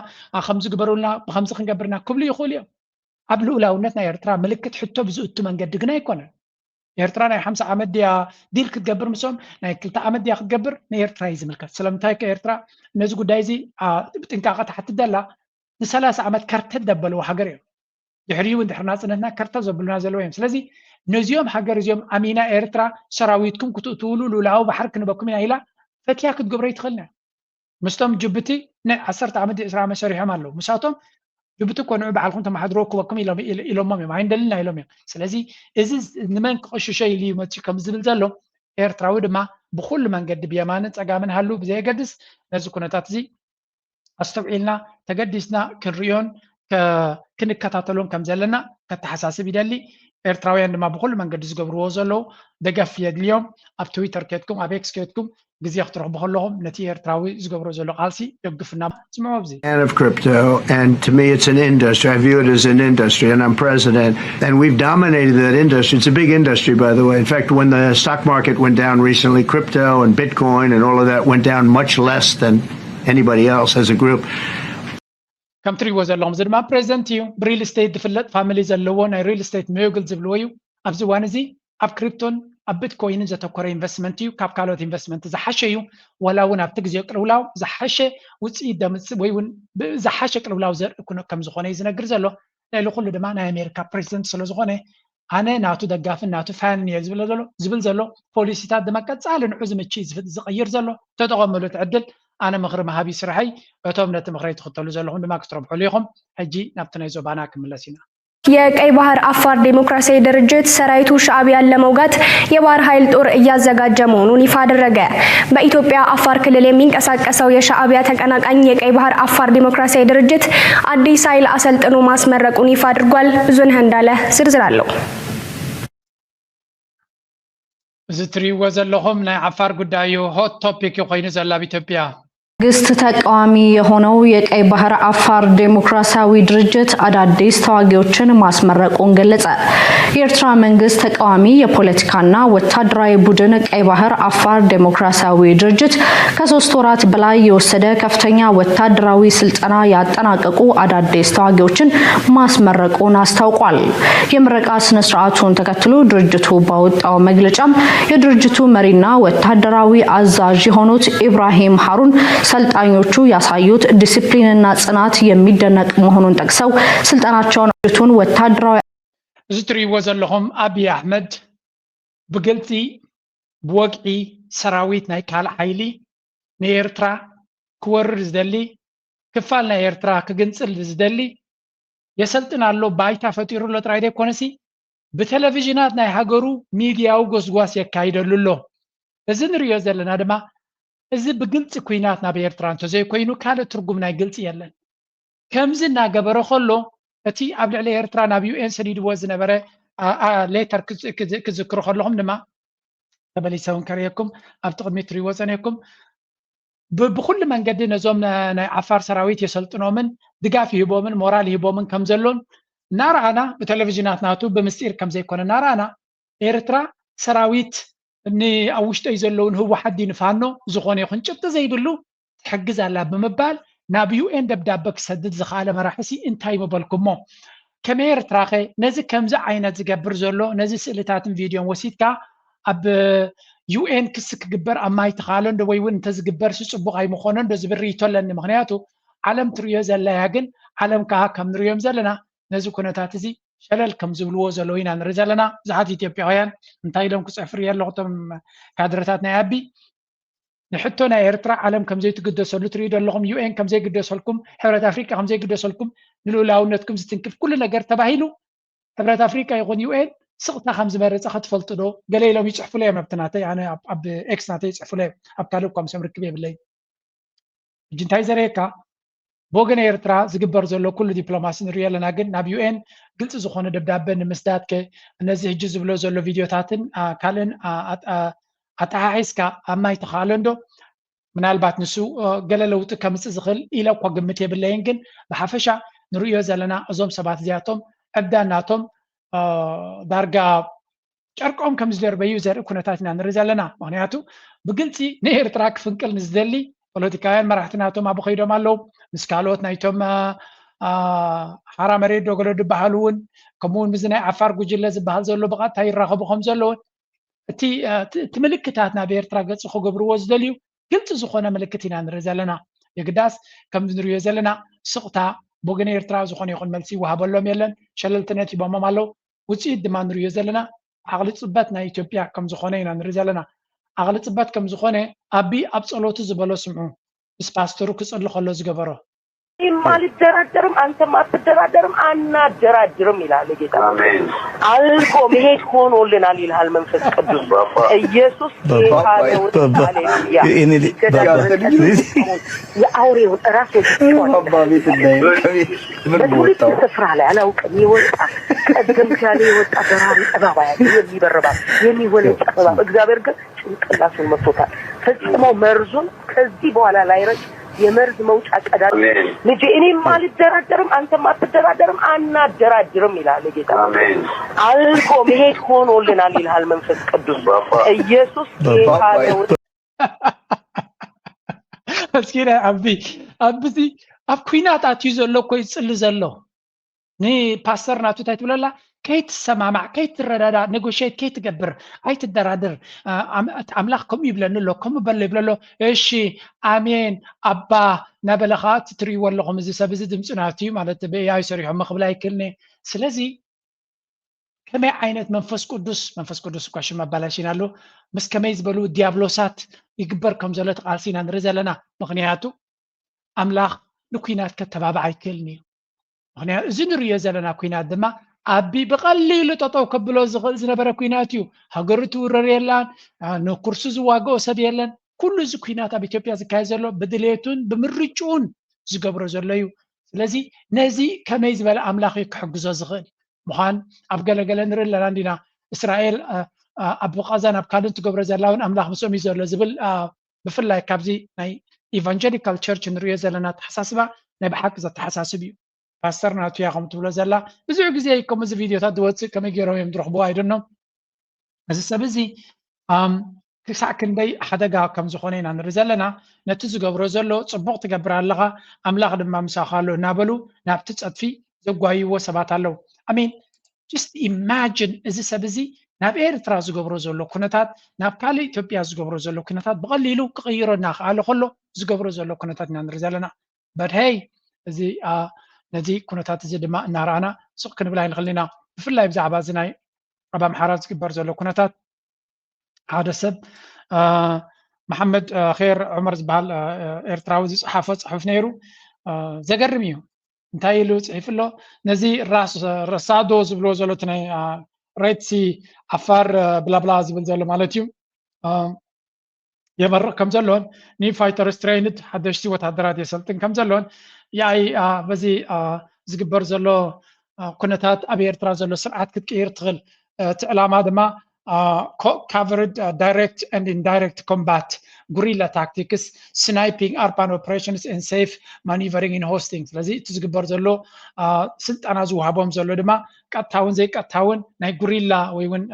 ከምዚ ግበሩልና ብከምዚ ክንገብርና ክብሉ ይኽእሉ እዮም ኣብ ልኡላውነት ናይ ኤርትራ ምልክት ሕቶ ብዝእቱ መንገዲ ግን ኣይኮነን ኤርትራ ናይ 50 ዓመት ድያ ዲል ክትገብር ምሶም ናይ 2 ዓመት ድያ ክትገብር ንኤርትራ እዩ ዝምልከት ስለምንታይ ከኤርትራ ነዚ ጉዳይ እዚ ብጥንቃቐ ተሓትት ደላ ን30 ዓመት ከርተት ደበልዎ ሃገር እዮም ድሕሪኡ እንድሕር ናፅነትና ከርተት ዘብሉና ዘለዎ እዮም ስለዚ ነዚኦም ሃገር እዚኦም ኣሚና ኤርትራ ሰራዊትኩም ክትእትውሉ ሉላዊ ባሕሪ ክንበኩም ኢና ኢላ ፈትያ ክትገብሮ ይትኽእልና ምስቶም ጅቡቲ ን10 ዓመት 20 ዓመት ሰሪሖም ኣለዉ ምሳቶም ጅቡቲ ኮንዑ በዓልኩም ተማሓድሮ ክበኩም ኢሎሞም እዮም ኣይንደልና ኢሎም እዮም ስለዚ እዚ ንመን ክቆሽሾ ኢሉ መፅኡ ከም ዝብል ዘሎ ኤርትራዊ ድማ ብኩሉ መንገዲ ብየማንን ፀጋምን ሃሉ ብዘየገድስ ነዚ ኩነታት እዚ ኣስተውዒልና ተገዲስና ክንሪዮን ክንከታተሎን ከም ዘለና ከተሓሳስብ ይደሊ ኤርትራውያን ድማ ብኩሉ መንገዲ ዝገብርዎ ዘለዉ ደገፍ የድልዮም ኣብ ትዊተር ከትኩም ኣብ ኤክስ ከትኩም ግዜ ክትረኽቡ ከለኹም ነቲ ኤርትራዊ ዝገብሮ ዘሎ ቃልሲ ደግፍና ስምዖ ብዚ of crypto, and to me it's an industry. I view it as an industry, and I'm president, and we've dominated that industry. It's a big industry, by the way. In fact, when the stock market went down recently, crypto and Bitcoin and all of that went down much less than anybody else as a group. ከም ትሪእዎ ዘለኹም እዚ ድማ ፕሬዚደንት እዩ ብሪል ስቴት ዝፍለጥ ፋሚሊ ዘለዎ ናይ ሪል ስቴት ሜዮግል ዝብልዎ እዩ ኣብዚ እዋን እዚ ኣብ ክሪፕቶን ኣብ ቢትኮይንን ዘተኮረ ኢንቨስትመንት እዩ ካብ ካልኦት ኢንቨስትመንት ዝሓሸ እዩ ወላ እውን ኣብቲ ግዜ ቅልውላው ዝሓሸ ውፅኢት ደምፅእ ወይ እውን ዝሓሸ ቅልውላው ዘርኢ ከም ዝኾነ እዩ ዝነግር ዘሎ ልዕሊ ኩሉ ድማ ናይ ኣሜሪካ ፕሬዚደንት ስለ ዝኾነ ኣነ ናቱ ደጋፍን ናቱ ፋንን እየ ዝብል ዘሎ ፖሊሲታት ድማ ቀፃሊ ንዑ ዝምቺ ዝቕይር ዘሎ ተጠቐመሉ ትዕድል ኣነ ምኽሪ መሃቢ ስራሐይ እቶም ነቲ ምኽሪ ትኽተሉ ዘለኹም ድማ ክትረብሕሉ ኢኹም ሕጂ ናብቲ ናይ ዞባና ክምለስ ኢና የቀይ ባህር አፋር ዴሞክራሲያዊ ድርጅት ሰራዊቱ ሻዕቢያን ለመውጋት የባህር ኃይል ጦር እያዘጋጀ መሆኑን ይፋ አደረገ። በኢትዮጵያ አፋር ክልል የሚንቀሳቀሰው የሻዕቢያ ተቀናቃኝ የቀይ ባህር አፋር ዴሞክራሲያዊ ድርጅት አዲስ ኃይል አሰልጥኖ ማስመረቁን ይፋ አድርጓል። ብዙነህ እንዳለ ዝርዝር አለው። ዝትሪዎ ዘለኹም ናይ አፋር ጉዳዩ ሆት ቶፒክ ኮይኑ ዘላ በኢትዮጵያ መንግስት ተቃዋሚ የሆነው የቀይ ባህር አፋር ዴሞክራሲያዊ ድርጅት አዳዲስ ተዋጊዎችን ማስመረቁን ገለጸ። የኤርትራ መንግስት ተቃዋሚ የፖለቲካና ወታደራዊ ቡድን ቀይ ባህር አፋር ዴሞክራሲያዊ ድርጅት ከ3 ወራት በላይ የወሰደ ከፍተኛ ወታደራዊ ስልጠና ያጠናቀቁ አዳዲስ ተዋጊዎችን ማስመረቁን አስታውቋል። የምረቃ ስነ ስርዓቱን ተከትሎ ድርጅቱ ባወጣው መግለጫም የድርጅቱ መሪና ወታደራዊ አዛዥ የሆኑት ኢብራሂም ሃሩን ሰልጣኞቹ ያሳዩት ዲሲፕሊንና ጽናት የሚደነቅ መሆኑን ጠቅሰው ስልጣናቸውን ድርጅቱን ወታደራዊ ዝትሪዎ ዘለኹም አብይ አህመድ ብግልፂ ብወግዒ ሰራዊት ናይ ካልእ ሓይሊ ንኤርትራ ክወርር ዝደሊ ክፋል ናይ ኤርትራ ክግንፅል ዝደሊ የሰልጥናሎ ባይታ ፈጢሩሎ ጥራይ ዘይኮነሲ ብቴሌቪዥናት ናይ ሃገሩ ሚድያዊ ጎስጓስ የካይደሉ ኣሎ። እዚ ንሪኦ ዘለና ድማ እዚ ብግልፂ ኩናት ናብ ኤርትራ እንተዘይኮይኑ ካልእ ትርጉም ናይ ግልፂ የለን። ከምዚ እናገበረ ከሎ እቲ ኣብ ልዕሊ ኤርትራ ናብ ዩኤን ሰዲድዎ ዝነበረ ሌተር ክዝክሮ ከለኹም ድማ ተመሊሰውን ከርየኩም ኣብቲ ቅድሚት ትሪእዎ ፀኒሕኩም ብኩሉ መንገዲ ነዞም ናይ ዓፋር ሰራዊት የሰልጥኖምን ድጋፍ ይህቦምን ሞራል ይህቦምን ከም ዘሎን እናረኣና ብቴሌቪዥናት ናቱ ብምስጢር ከም ዘይኮነ እናረኣና ኤርትራ ሰራዊት ኣብ ውሽጠይ ዘለውን ህወሓት ፋኖ ዝኾነ ይኹን ጭብጢ ዘይብሉ ትሕግዝ ኣላ ብምባል ናብ ዩኤን ደብዳቤ ክሰድድ ዝኽኣለ መራሕሲ እንታይ ምበልኩሞ ከመይ ኤርትራ ኸ ነዚ ከምዚ ዓይነት ዝገብር ዘሎ ነዚ ስእልታትን ቪድዮን ወሲድካ ኣብ ዩኤን ክስ ክግበር ኣብ ማይ ተኻሎ እንዶ ወይ እውን እንተዝግበር ፅቡቕ ኣይምኾነ እንዶ ዝብል ርኢቶ ኣለኒ። ምክንያቱ ዓለም ትሪኦ ዘለያ ግን ዓለም ከዓ ከም ንሪኦም ዘለና ነዚ ኩነታት እዚ ሸለል ከም ዝብልዎ ዘለዎ ኢና ንርኢ ዘለና። ብዙሓት ኢትዮጵያውያን እንታይ ኢሎም ክፅሕፍር ኣለኹ እቶም ካድረታት ናይ ኣቢ ንሕቶ ናይ ኤርትራ ዓለም ከም ዘይትግደሰሉ ትሪኡ ዘለኹም ዩኤን ከም ዘይግደሰልኩም ሕብረት ኣፍሪቃ ከም ዘይግደሰልኩም ንልኡላውነትኩም ዝትንክፍ ኩሉ ነገር ተባሂሉ ሕብረት ኣፍሪቃ ይኹን ዩኤን ስቕታ ከም ዝመረፀ ክትፈልጡ ዶ ገለ ኢሎም ይፅሕፍሉ እዮም ኣብቲ ናተይ ኣነ ኣብ ኤክስ ናተይ ይፅሕፍሉ እዮም ኣብ ካልእ እኳ ምሰም ርክብ የብለይ እጂ እንታይ ዘርእየካ ብወገን ኤርትራ ዝግበር ዘሎ ኩሉ ዲፕሎማሲ ንሪኦ ኣለና ግን ናብ ዩኤን ግልፂ ዝኾነ ደብዳቤ ንምስዳድ እነዚ ሕጂ ዝብሎ ዘሎ ቪድዮታትን ካልእን ኣተሓሒዝካ ኣብ ማይ ተኻሎ እንዶ ምናልባት ንሱ ገለ ለውጢ ከምፅእ ዝኽእል ኢለ እኳ ግምት የብለይን ግን ብሓፈሻ ንሪኦ ዘለና እዞም ሰባት እዚኣቶም ዕብዳናቶም ዳርጋ ጨርቆም ከም ዝደርበዩ ዘርኢ ኩነታት ኢና ንርኢ ዘለና። ምክንያቱ ብግልፂ ንኤርትራ ክፍንቅል ንዝደሊ ፖለቲካውያን መራሕትናቶም ኣብኡ ከይዶም ኣለው ምስ ካልኦት ናይቶም ሓራ መሬት ደገሎ ዝበሃሉ እውን ከምኡውን ምዝ ናይ ዓፋር ጉጅለ ዝበሃል ዘሎ ብቐጥታ ይራኸቡ ከም ዘለውን እቲ ምልክታት ናብ ኤርትራ ገፅ ክገብርዎ ዝደልዩ ግልፂ ዝኾነ ምልክት ኢና ንርኢ ዘለና። የግዳስ ከም ንሪኦ ዘለና ስቕታ ብወገን ኤርትራ ዝኾነ ይኹን መልሲ ይወሃበሎም የለን ሸለልትነት ይቦሞም ኣለው። ውፅኢት ድማ ንሪኦ ዘለና ዓቕሊ ፅበት ናይ ኢትዮጵያ ከም ዝኾነ ኢና ንርኢ ዘለና። ዓቕሊ ፅበት ከም ዝኾነ ኣቢ ኣብ ጸሎቱ ዝበሎ ስምዑ ምስ ፓስተሩ ክጽሊ ከሎ ዝገበሮ አልደራደርም አንተም አትደራደርም አናደራድርም ይላል ጌታ። አልቆ መሄድ ሆኖልናል ይላል መንፈስ ቅዱስ ኢየሱስ ጌታ ነው። ሃሌሉያ የአውሬው ራሱ በትውልድ ስፍራ ላይ አላውቅም ይወጣ ቀደምት ያለ ይወጣ በራሪ እባብ የሚበረባ የሚወለድ እባብ እግዚአብሔር ግን ጭንቅላቱን መጥቶታል። ፈጽሞ መርዙን ከዚህ በኋላ ላይረጭ የመርዝ መውጫ ቀዳዳ ልጅ እኔም አልደራደርም አንተም አትደራደርም አናደራድርም ይላል ጌታ። አልቆ መሄድ ሆኖልናል ይላል መንፈስ ቅዱስ ኢየሱስ ጌታ ነው። እስኪና አብዚ ኣብ ኩናት ኣትዩ ዘሎ እኮ ይፅሊ ዘሎ ኒ ፓስተር ናቱ እንታይ ትብለላ ከይትሰማማዕ ከይትረዳዳ ኔጎሽት ከይትገብር ኣይትደራድር ኣምላኽ ከምኡ ይብለኒ ኣሎ ከምኡ በሎ ይብለሎ እሺ ኣሜን ኣባ ናበለኻ ትሪእዎ ኣለኹም እዚ ሰብ እዚ ድምፂ ናቱ እዩ ማለት ብያዩ ሰሪሖም ክብል ኣይክእልኒ። ስለዚ ከመይ ዓይነት መንፈስ ቅዱስ እኳ ሽም ኣባላሽና ኣሎ ምስ ከመይ ዝበሉ ዲያብሎሳት ይግበር ከም ዘሎ ተቃልሲ ኢና ንርኢ ዘለና። ምክንያቱ ኣምላኽ ንኩናት ከተባብዕ ኣይክእልኒ እዩ። ምክንያቱ እዚ ንሪኦ ዘለና ኩናት ድማ أبي بقليل تطو كبلو زنبرة كويناتيو هجرتو ريلان نكرسو زواجو سبيلان كل زكوينات أبي إثيوبيا زكايزلو بدليتون بمرجون زقبرو زليو لذي نزي كما يزبل أملاخي كحجزو زغل مخان أبقى لقلن ريلا عندنا إسرائيل أبو قازان أبقالن تقبر زلاون أملاخ مسومي زلو زبل بفلا كابزي ناي evangelical church نريو زلنا تحساسبا نبحق زت تحساسبيو باسترنا تياهم تبلا زلا بزعو جزي كم زي فيديو تدوت كم يجروا يمدرخ بوا يدنو بس السبزي كساكن داي حدقا كم زخونين عن رزلنا نتزو قبرو زلو صبوق تقبر اللغة أملاغ دما مساخالو نابلو نابتتصد في زقوايو وسباتالو I mean just imagine إذا سبزي ناب إيرترا زقبرو زلو كنتات ناب كالي إثيوبيا زقبرو زلو كنتات بغليلو كغيرو ناخالو خلو زقبرو زلو كنتات نان رزلنا but hey زي نزي كنتات زي دما نارانا سوق كنبلاي نخلينا بفلاي بزعبا زناي أبا محارات زقبر زلو كنتات هذا سب محمد خير عمر زبال إيرتراوزي صحف نيرو زقرميو انتهي له صحيف له نزي راس رصادو زبلو زلو تناي ريتسي عفار بلا بلا زبل زلو مالتيو يمر كم زلون ني فايتر ستريند حدشتي وتحضرات يسلطن كم زلون ياي بزي زقبر زلو كنتات أبي إيرترا زلو سرعات كتكير تغل تعلام هذا ما covered direct and indirect combat, guerrilla tactics, sniping, urban operations, and safe maneuvering in hostings. لذي تزقبر زلو سلط أنا زو هابوم زلو دما كتاون زي كتاون ناي guerrilla ويون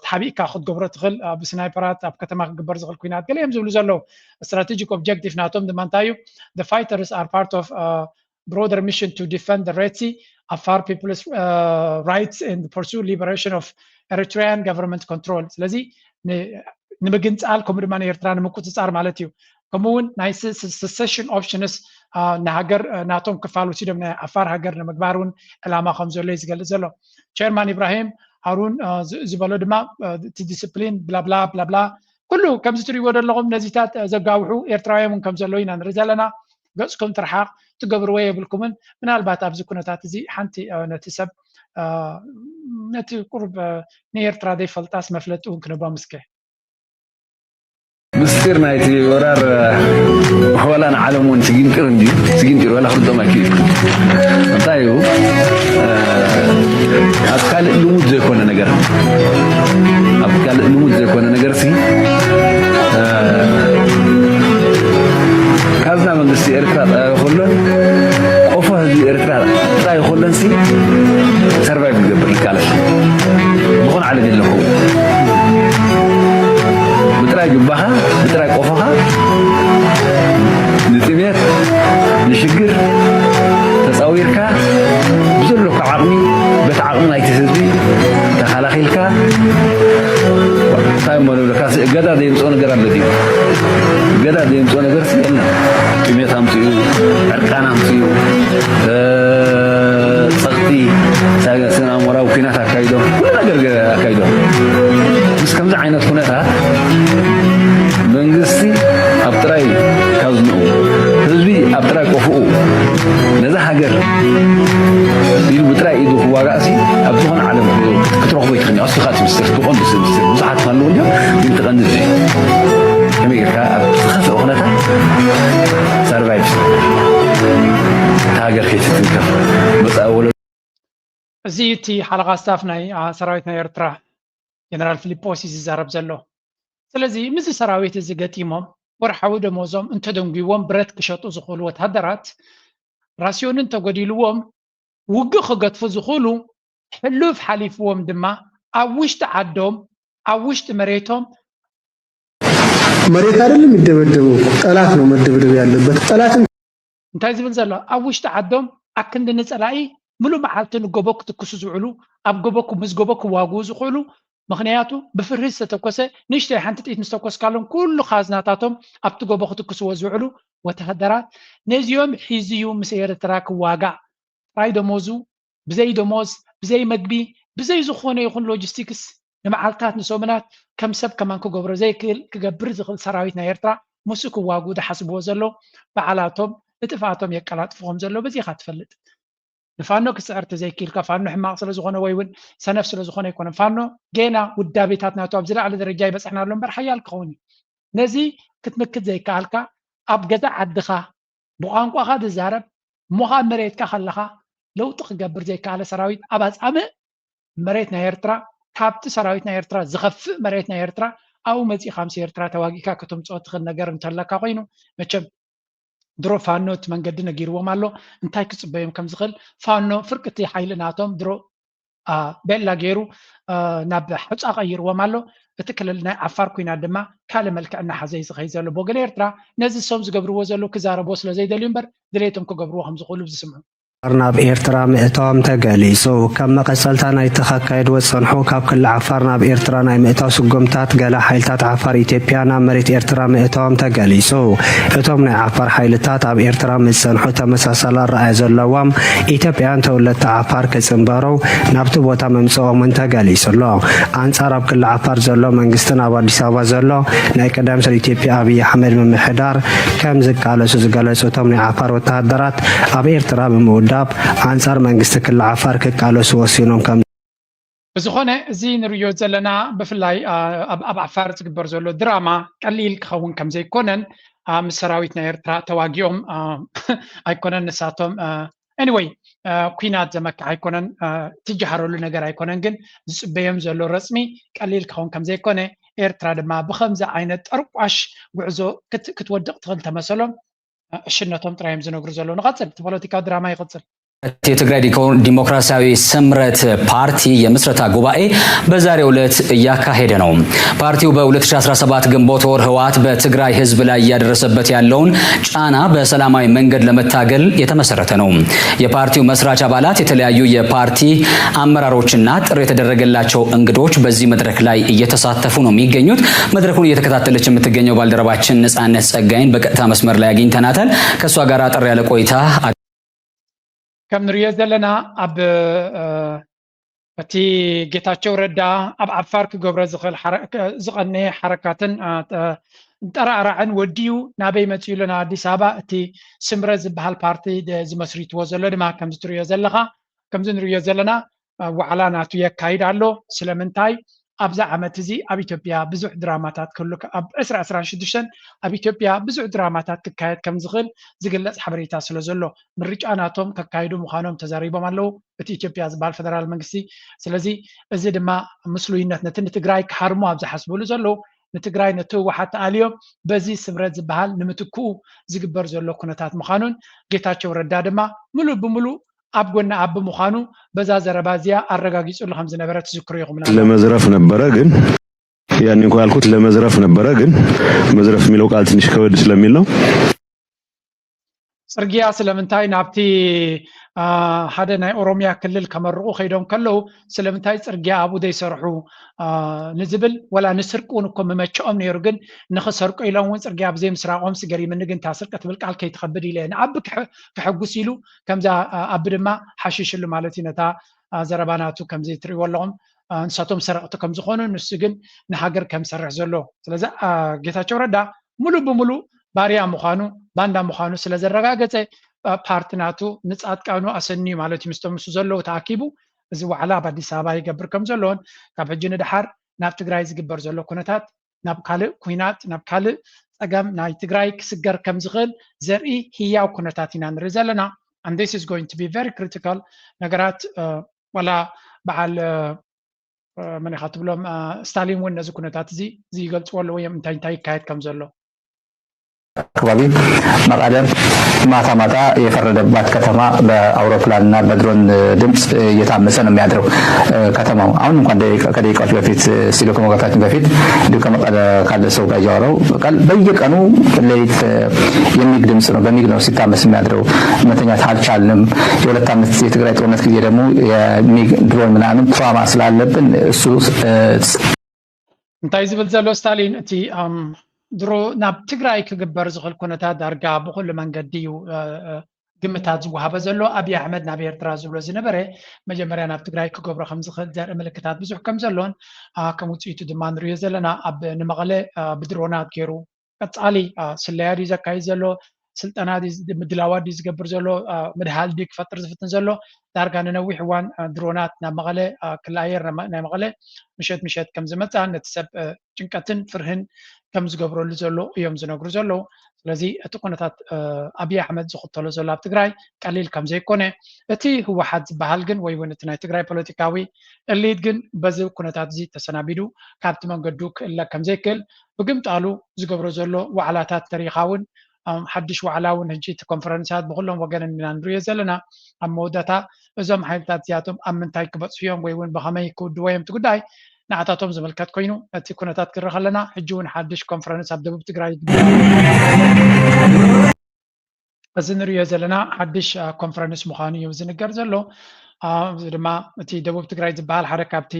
تحبيك كاخد قبرة تغل بسنايبرات بكتما قبر زغل كوينات قال يهم زلو زلو strategic objective ناتهم دمانتايو the fighters are part of broader mission to defend the Red Sea, Afar people's rights and pursue liberation of Eritrean government control. ስለዚህ ንምግንፃል ከምኡ ድማ ንኤርትራ ንምቁፅፃር ማለት እዩ ከምኡውን ናይ secession options ንሃገር ናቶም ክፋል ወሲዶም ናይ ዓፋር ሃገር ንምግባር እውን ዕላማ ከም ዘሎ እዩ ዝገልፅ ዘሎ ቸርማን ኢብራሂም ሃሩን ዝበሎ ድማ እቲ ዲስፕሊን ብላብላ ብላብላ ኩሉ ከምዚ ትሪእዎ ዘለኹም ነዚታት ዘጋውሑ ኤርትራውያን እውን ከም ዘሎ ኢና ንርኢ ዘለና ገፅኩም ትርሓቕ ትገብርዎ የብልኩምን ምናልባት ኣብዚ ኩነታት እዚ ሓንቲ ነቲ ሰብ نتي قرب نيرترا دي فلتاس مفلت ونكنبا مسكه مستر نايتي ورار ولا نعلمون سجين كرندي سجين تير ولا خدو ماكي طيب افكال لمود زي كونه نجر افكال لمود زي كونه نجر سي كازنا من دستي إيرترا خلون قفه دي إيرترا طاي خلون سي سرفايف يقبل الكالش بخون على دي اللحو بتراي جبها بتراي قفها نتميت نشقر تصاويركا بزلو كعقمي بتعقم لاي تسزبي تخلاخيلكا طيب مولو لكاس قدا دي يمصون قرام لدي قدا دي يمصون قرام سيئنا كميت همسيو عرقان همسيو صغتي سنا مراو كينات أكايدو كل نجر أكايدو بس كم زعينة كونتها منجستي أبتراي كازنو تزبي أبتراي كفؤو نزح هجر يلو بتراي إيدو هو رأسي أبتوهن على كتروح بيتخني أصل خاتم مستر تقول مستر مساحة خلون جو بنت غنزي كم يركا أبتخف أغنتها سرفايف هاجر خيتي تنكف بس أول زيتي حلقة ستافناي سراويتنا إيرترا جنرال فيليبوس يزارب زلو سلازي مزي سراويت زي قتيمهم ورحاو دموزهم انت دنقيوهم برات كشطو زخولو وتهدرات راسيون انت قديلوهم وقخ قطف زخولو حلوف حليفوهم دما أوشت عدهم أوشت مريتهم مريت አይደለም የሚደበደበው ጠላት ነው መደብደብ ያለበት ጠላት እንታይ ዝብል ዘሎ أوشت عدهم أكند نصلاي ملو معالتن قبوك تكسو زعلو أب قبوك مز قبوك واقو زخولو مخنياتو بفرس تتكسي نشتي حانتت إيت مستوكس كالون كل خازناتاتهم أب تقبوك تكسو وزعلو وتهدرات نزيوم حيزيو مسير تراك واقع راي دموزو بزي دموز بزي مقبي بزي زخونة يخون لوجستيكس نمعالتات نسومنات كم سب كمان كقبر زي كقبر زخل سراويتنا يرترا مسكو واقو ده حسبو زلو بعلاتهم اتفاعتهم يكالات فهم زلو بزي خاتفلت ንፋኖ ክስዕርቲ ዘይክልካ ፋኖ ሕማቅ ስለ ዝኾነ ወይ እውን ሰነፍ ስለ ዝኾነ ይኮነ ፋኖ ገና ውዳቤታት ናቱ ኣብ ዝለዓለ ደረጃ ይበፅሕና ኣሎ እምበር ሓያል ክኸውን ነዚ ክትምክት ዘይከኣልካ ኣብ ገዛ ዓድኻ ብቋንቋኻ ትዛረብ ሞኻ መሬትካ ከለኻ ለውጢ ክገብር ዘይከኣለ ሰራዊት ኣብ ኣፃምእ መሬት ናይ ኤርትራ ካብቲ ሰራዊት ናይ ኤርትራ ዝኸፍእ መሬት ናይ ኤርትራ ኣብኡ መፂኻ ምስ ኤርትራ ተዋጊእካ ከተምፅኦ ትኽእል ነገር እንተለካ ኮይኑ መቸም ድሮ ፋኖ እቲ መንገዲ ነጊርዎም ኣሎ እንታይ ክፅበዮም ከም ዝኽእል ፋኖ ፍርቅቲ ሓይሊ ናቶም ድሮ ቤላ ገይሩ ናብ ሕፃ ቀይርዎም ኣሎ እቲ ክልል ናይ ዓፋር ኩናት ድማ ካልእ መልክዕ እናሓዘ ዝኸይድ ዘሎ ቦገለ ኤርትራ ነዚ ሰም ዝገብርዎ ዘሎ ክዛረቦ ስለ ዘይደልዩ እምበር ድሌቶም ክገብርዎ ከም ዝኽእሉ ዝስምዑ ናብ ኤርትራ ምእታዎም ተገሊጹ ከም መቀፀልታ ናይቲ ካካየድዎ ዝፀንሑ ካብ ክልል ዓፋር ናብ ኤርትራ ናይ ምእታው ስጉምታት ገለ ሓይልታት ዓፋር ኢትዮጵያ ናብ መሬት ኤርትራ ምእታዎም ተገሊጹ እቶም ናይ ዓፋር ሓይልታት ኣብ ኤርትራ ምስ ፀንሑ ተመሳሳሊ ኣረኣእያ ዘለዎም ኢትዮጵያን ተወለድቲ ዓፋር ክፅምበሩ ናብቲ ቦታ ምምፅኦምን ተገሊጹ ኣሎ ኣንጻር ኣብ ክልል ዓፋር ዘሎ መንግስትን ኣብ ኣዲስ ኣበባ ዘሎ ናይ ቀዳማይ ሚኒስትር ኢትዮጵያ ኣብይ ኣሕመድ ምምሕዳር ከም ዝቃለሱ ዝገለጹ እቶም ናይ ዓፋር ወተሃደራት ኣብ ኤርትራ ብምውዳብ አንጻር መንግስት ክልል ዓፋር ክቃለሱ ወሲኖም ከም ብዝኾነ እዚ ንሪኦ ዘለና ብፍላይ ኣብ ዓፋር ዝግበር ዘሎ ድራማ ቀሊል ክኸውን ከም ዘይኮነን ምስ ሰራዊት ናይ ኤርትራ ተዋጊኦም ኣይኮነን ንሳቶም anyway ኩናት ዘመክዕ ኣይኮነን ትጀሃረሉ ነገር ኣይኮነን ግን ዝፅበዮም ዘሎ ረፅሚ ቀሊል ክኸውን ከም ዘይኮነ ኤርትራ ድማ ብከምዚ ዓይነት ጠርቋሽ ጉዕዞ ክትወድቕ ትኽእል ተመሰሎም እሽነቶም ጥራይም ዝነግሩ ዘሎ ንቀፅል ፖለቲካዊ ድራማ ይቀፅል የትግራይ ዲሞክራሲያዊ ስምረት ፓርቲ የምስረታ ጉባኤ በዛሬው ዕለት እያካሄደ ነው። ፓርቲው በ2017 ግንቦት ወር ህወሓት በትግራይ ህዝብ ላይ እያደረሰበት ያለውን ጫና በሰላማዊ መንገድ ለመታገል የተመሰረተ ነው። የፓርቲው መስራች አባላት፣ የተለያዩ የፓርቲ አመራሮችና ጥሪ የተደረገላቸው እንግዶች በዚህ መድረክ ላይ እየተሳተፉ ነው የሚገኙት። መድረኩን እየተከታተለች የምትገኘው ባልደረባችን ነጻነት ጸጋይን በቀጥታ መስመር ላይ አግኝተናታል። ከሷ ጋር አጠር ያለ ቆይታ ከም ንሪኦ ዘለና ኣብ እቲ ጌታቸው ረዳ ኣብ ዓፋር ክገብሮ ዝቐነየ ሓረካትን ጠራዕራዕን ወዲኡ ናበይ መፅኡ ሎ ናብ ኣዲስ ኣበባ እቲ ስምረት ዝበሃል ፓርቲ ዝመስሪትዎ ዘሎ ድማ ከምዚ ትሪኦ ዘለኻ ከምዚ ንሪኦ ዘለና ዋዕላ ናቱ የካይድ ኣሎ ስለምንታይ ኣብዛ ዓመት እዚ ኣብ ኢትዮጵያ ብዙሕ ድራማታት ክህሉ ኣብ 2026 ኣብ ኢትዮጵያ ብዙሕ ድራማታት ክካየድ ከም ዝኽእል ዝግለጽ ሓበሬታ ስለ ዘሎ ምርጫ ናቶም ከካይዱ ምዃኖም ተዛሪቦም ኣለዉ እቲ ኢትዮጵያ ዝበሃል ፌደራል መንግስቲ ስለዚ እዚ ድማ ምስሉይነት ነቲ ንትግራይ ክሓርሙ ኣብ ዝሓስብሉ ዘለዉ ንትግራይ ነቲ ህወሓት ተኣልዮም በዚ ስምረት ዝበሃል ንምትክኡ ዝግበር ዘሎ ኩነታት ምዃኑን ጌታቸው ረዳ ድማ ሙሉእ ብምሉእ ኣብ ጎና ኣብ ምዃኑ በዛ ዘረባ እዚያ አረጋግጡሉ ከም ዝነበረ ትዝክሩ ይኹም ለመዝረፍ ነበረ ግን ያን እንኳን ያልኩት ለመዝረፍ ነበረ ግን መዝረፍ የሚለው ቃል ትንሽ ከወድ ስለሚል ነው ጽርግያ ስለምንታይ ናብቲ ሓደ ናይ ኦሮሚያ ክልል ከመርቑ ኸይዶም ከለው ስለምንታይ ጽርግያ ኣብኡ ዘይሰርሑ ንዝብል ወላ ንስርቁን እኮ መመቸኦም ነይሩ ግን ንኽሰርቁ ኢሎም እውን ጽርግያ ብዘይ ምስራቆም ስገሪምኒ ግን ታስርቀ ትብል ቃል ከይትኸብድ ኢለ ንዓቢ ክሕጉስ ኢሉ ከምዛ ኣብ ድማ ሓሽሽሉ ማለት እዩ ነታ ዘረባናቱ ከምዚ ትሪእዎ ኣለኹም ንሳቶም ሰረቕቲ ከም ዝኾኑ ንሱ ግን ንሃገር ከም ሰርሕ ዘሎ ስለዚ ጌታቸው ረዳ ሙሉእ ብምሉእ ባርያ ምዃኑ ባንዳ ምዃኑ ስለ ዘረጋገፀ ፓርቲናቱ ንጻድቃኑ ኣሰኒዩ ማለት እዩ ምስቶም ንሱ ዘለዉ ተኣኪቡ እዚ ዋዕላ ኣብ ኣዲስ ኣበባ ይገብር ከም ዘለዎን ካብ ሕጂ ንድሓር ናብ ትግራይ ዝግበር ዘሎ ኩነታት ናብ ካልእ ኩናት ናብ ካልእ ፀገም ናይ ትግራይ ክስገር ከም ዝኽእል ዘርኢ ህያው ኩነታት ኢና ንርኢ ዘለና and this is going to be very critical ነገራት ወላ በዓል መን ኢኻ ትብሎም ስታሊን እውን ነዚ ኩነታት እዚ ይገልፅዎ ኣለዎ እዮም እንታይ ይካየድ ከም ዘሎ አካባቢ መቀለም ማታ ማታ የፈረደባት ከተማ በአውሮፕላንና በድሮን ድምጽ እየታመሰ ነው የሚያድረው ከተማው። አሁን እንኳን ከደቂቃዎች በፊት ሲሉ ከመግባታችን በፊት እንዲሁ ከመቀለ ካለ ሰው ጋር እያወራው በየቀኑ ሌሊት የሚግ ድምጽ ነው በሚግ ነው ሲታመስ የሚያድረው። መተኛት አልቻልንም። የሁለት ዓመት የትግራይ ጦርነት ጊዜ ደግሞ የሚግ ድሮን ምናምን ትራውማ ስላለብን እሱ እንታይ ዝብል ዘሎ ስታሊን እቲ ድሮ ናብ ትግራይ ክግበር ዝኽእል ኩነታት ዳርጋ ብኩሉ መንገዲ እዩ ግምታት ዝወሃበ ዘሎ ኣብይ ኣሕመድ ናብ ኤርትራ ዝብሎ ዝነበረ መጀመርያ ናብ ትግራይ ክገብሮ ከም ዝኽእል ዘርኢ ምልክታት ብዙሕ ከም ዘሎን ከም ውፅኢቱ ድማ ንሪኦ ዘለና ኣብ ንመቐለ ብድሮናት ገይሩ ቀፃሊ ስለያድ እዩ ዘካይድ ዘሎ ስልጠና ምድላዋት ዝገብር ዘሎ ምድሃል ክፈጥር ዝፍትን ዘሎ ዳርጋ ንነዊሕ እዋን ድሮናት ናብ መቐለ ክላየር ናይ መቐለ ምሸት ከም ዝመፃ ነቲ ሰብ ጭንቀትን ፍርህን ከም ዝገብረሉ ዘሎ እዮም ዝነግሩ ዘለው ስለዚ እቲ ኩነታት አብይ አሕመድ ዝኽተሎ ዘሎ ኣብ ትግራይ ቀሊል ከም ዘይኮነ እቲ ህወሓት ዝበሃል ግን ወይ እውን እቲ ናይ ትግራይ ፖለቲካዊ ኤሊት ግን በዚ ኩነታት እዚ ተሰናቢዱ ካብቲ መንገዱ ክእለ ከም ዘይክእል ብግምጣሉ ዝገብሮ ዘሎ ዋዕላታት ተሪኻውን ሓድሽ ዋዕላ እውን ሕጂ እቲ ኮንፈረንሳት ብኩሎም ወገን ኢና ንሪኦ ዘለና ኣብ መወዳእታ እዞም ሓይልታት እዚኣቶም ኣብ ምንታይ ክበፅሑ እዮም ወይ እውን ብኸመይ ክውድዎ እዮም እቲ ጉዳይ ንዓታቶም ዝምልከት ኮይኑ እቲ ኩነታት ክርኢ ከለና ሕጂ እውን ሓድሽ ኮንፈረንስ ኣብ ደቡብ ትግራይ እዚ ንሪኦ ዘለና ሓድሽ ኮንፈረንስ ምዃኑ እዩ ዝንገር ዘሎ እዚ ድማ እቲ ደቡብ ትግራይ ዝበሃል ሓደ ካብቲ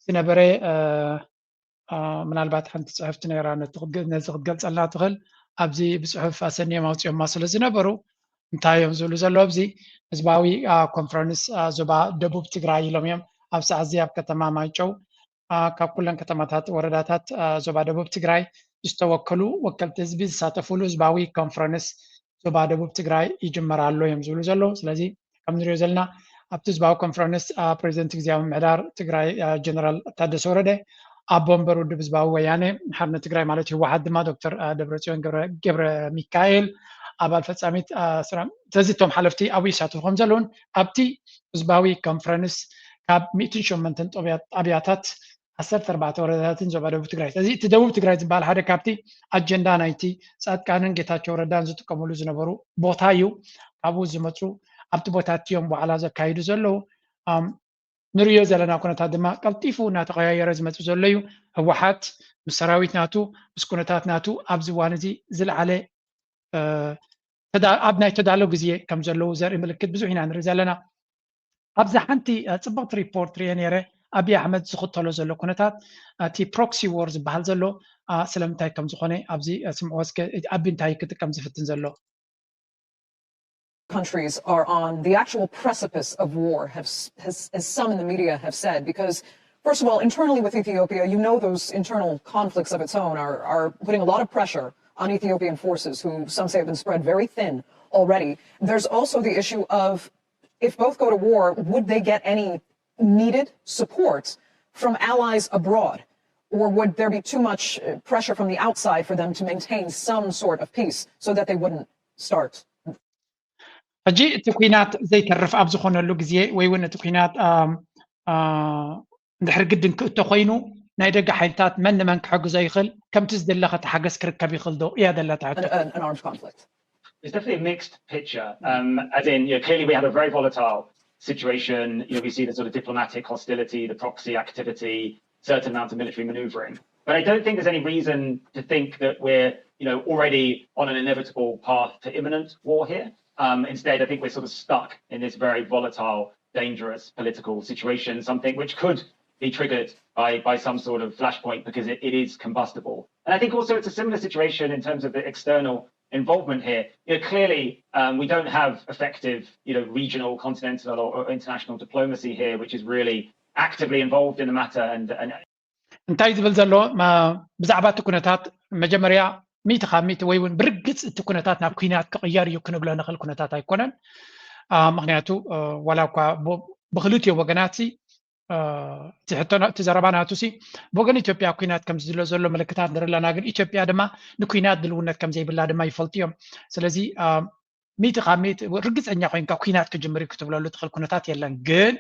ዝነበረ ምናልባት ሓንቲ ፅሕፍቲ ነይራ ነዚ ክትገልፀልና ትኽእል ኣብዚ ብፅሑፍ ኣሰኒዮም ኣውፅኦማ ስለ ዝነበሩ እንታይ እዮም ዝብሉ ዘሎ ኣብዚ ህዝባዊ ኮንፈረንስ ዞባ ደቡብ ትግራይ ኢሎም እዮም ኣብ ሰዓት እዚ ኣብ ከተማ ማይጨው ካብ ኩለን ከተማታት ወረዳታት ዞባ ደቡብ ትግራይ ዝተወከሉ ወከልቲ ህዝቢ ዝሳተፍሉ ህዝባዊ ኮንፈረንስ ዞባ ደቡብ ትግራይ ይጅመር ኣሎ እዮም ዝብሉ ዘሎ ስለዚ ከም ንሪኦ ዘለና ኣብቲ ህዝባዊ ኮንፈረንስ ፕሬዚደንት ግዝያዊ ምምሕዳር ትግራይ ጀነራል ታደሰ ወረደ ኣቦ ወንበር ውድብ ህዝባዊ ወያነ ሓርነት ትግራይ ማለት ህወሓት ድማ ዶክተር ደብረፅዮን ገብረ ሚካኤል ኣባል ፈፃሚት ስለዚ እቶም ሓለፍቲ ኣብኡ ይሳተፉ ከም ዘለውን ኣብቲ ህዝባዊ ኮንፈረንስ ካብ 108 ጣብያታት 14 ወረዳታትን ዞባ ደቡብ ትግራይ ስለዚ እቲ ደቡብ ትግራይ ዝበሃል ሓደ ካብቲ ኣጀንዳ ናይቲ ፃድቃንን ጌታቸው ረዳን ዝጥቀምሉ ዝነበሩ ቦታ እዩ ካብኡ ዝመፁ ኣብቲ ቦታ እዮም ዋዕላ ዘካይዱ ዘለው ንሪኦ ዘለና ኩነታት ድማ ቀልጢፉ እናተቀያየረ ዝመፅእ ዘሎ እዩ ህወሓት ምስ ሰራዊት ናቱ ምስ ኩነታት ናቱ ኣብዚ እዋን እዚ ዝለዓለ ኣብ ናይ ተዳሎ ግዜ ከም ዘለው ዘርኢ ምልክት ብዙሕ ኢና ንርኢ ዘለና ኣብዚ ሓንቲ ፅብቕቲ ሪፖርት ርአ ነይረ አብይ አሕመድ ዝኽተሎ ዘሎ ኩነታት እቲ ፕሮክሲ ዎር ዝበሃል ዘሎ ስለምንታይ ከም ዝኾነ ኣብዚ ስምዖ እስከ ኣብ እንታይ ክጥቀም ዝፍትን ዘሎ countries are on the actual precipice of war, as some in the media have said, because first of all, internally with Ethiopia, you know those internal conflicts of its own are putting a lot of pressure on Ethiopian forces who some say have been spread very thin already. There's also the issue of if both go to war, would they get any needed support from allies abroad? Or would there be too much pressure from the outside for them to maintain some sort of peace so that they wouldn't start? ሕጂ እቲ ኩናት ዘይተርፍ ኣብ ዝኾነሉ ግዜ ወይ እውን እቲ ኩናት እንድሕር ግድን ክእቶ ኮይኑ ናይ ደጋ ሓይልታት መን ንመን ክሕግዞ ይኽእል ከምቲ ዝደለኸ ተሓገዝ ክርከብ ይኽእል ዶ እያ ዘላ ትሕቶ an armed conflict. It's definitely a mixed picture. As in, clearly we have a very volatile situation. We see the sort of diplomatic hostility, the proxy activity, certain amount of military maneuvering. But I don't think there's any reason to think that we're, already on an inevitable path to imminent war here. Instead, I think we're sort of stuck in this very volatile, dangerous political situation, something which could be triggered by some sort of flashpoint because it is combustible. And I think also it's a similar situation in terms of the external involvement here. Clearly, we don't have effective, regional, continental, or international diplomacy here, which is really actively involved in the matter. And እንታይ ዝብል ዘሎ ብዛዕባ እቲ ኩነታት መጀመርያ ሚእቲ ካብ ሚእቲ ወይ እውን ብርግፅ እቲ ኩነታት ናብ ኩናት ክቕየር እዩ ክንብሎ ንኽእል ኩነታት ኣይኮነን ምክንያቱ ዋላ እኳ ብክልትዮ ወገናት እቲ ዘረባ ናቱ ብወገን ኢትዮጵያ ኩናት ከም ዝድሎ ዘሎ ምልክታት ንርኢ ኣለና ግን ኢትዮጵያ ድማ ንኩናት ድልውነት ከም ዘይብላ ድማ ይፈልጡ እዮም ስለዚ ሚእቲ ካብ ሚእቲ ርግፀኛ ኮይንካ ኩናት ክጅምር ክትብለሉ ትኽእል ኩነታት የለን ግን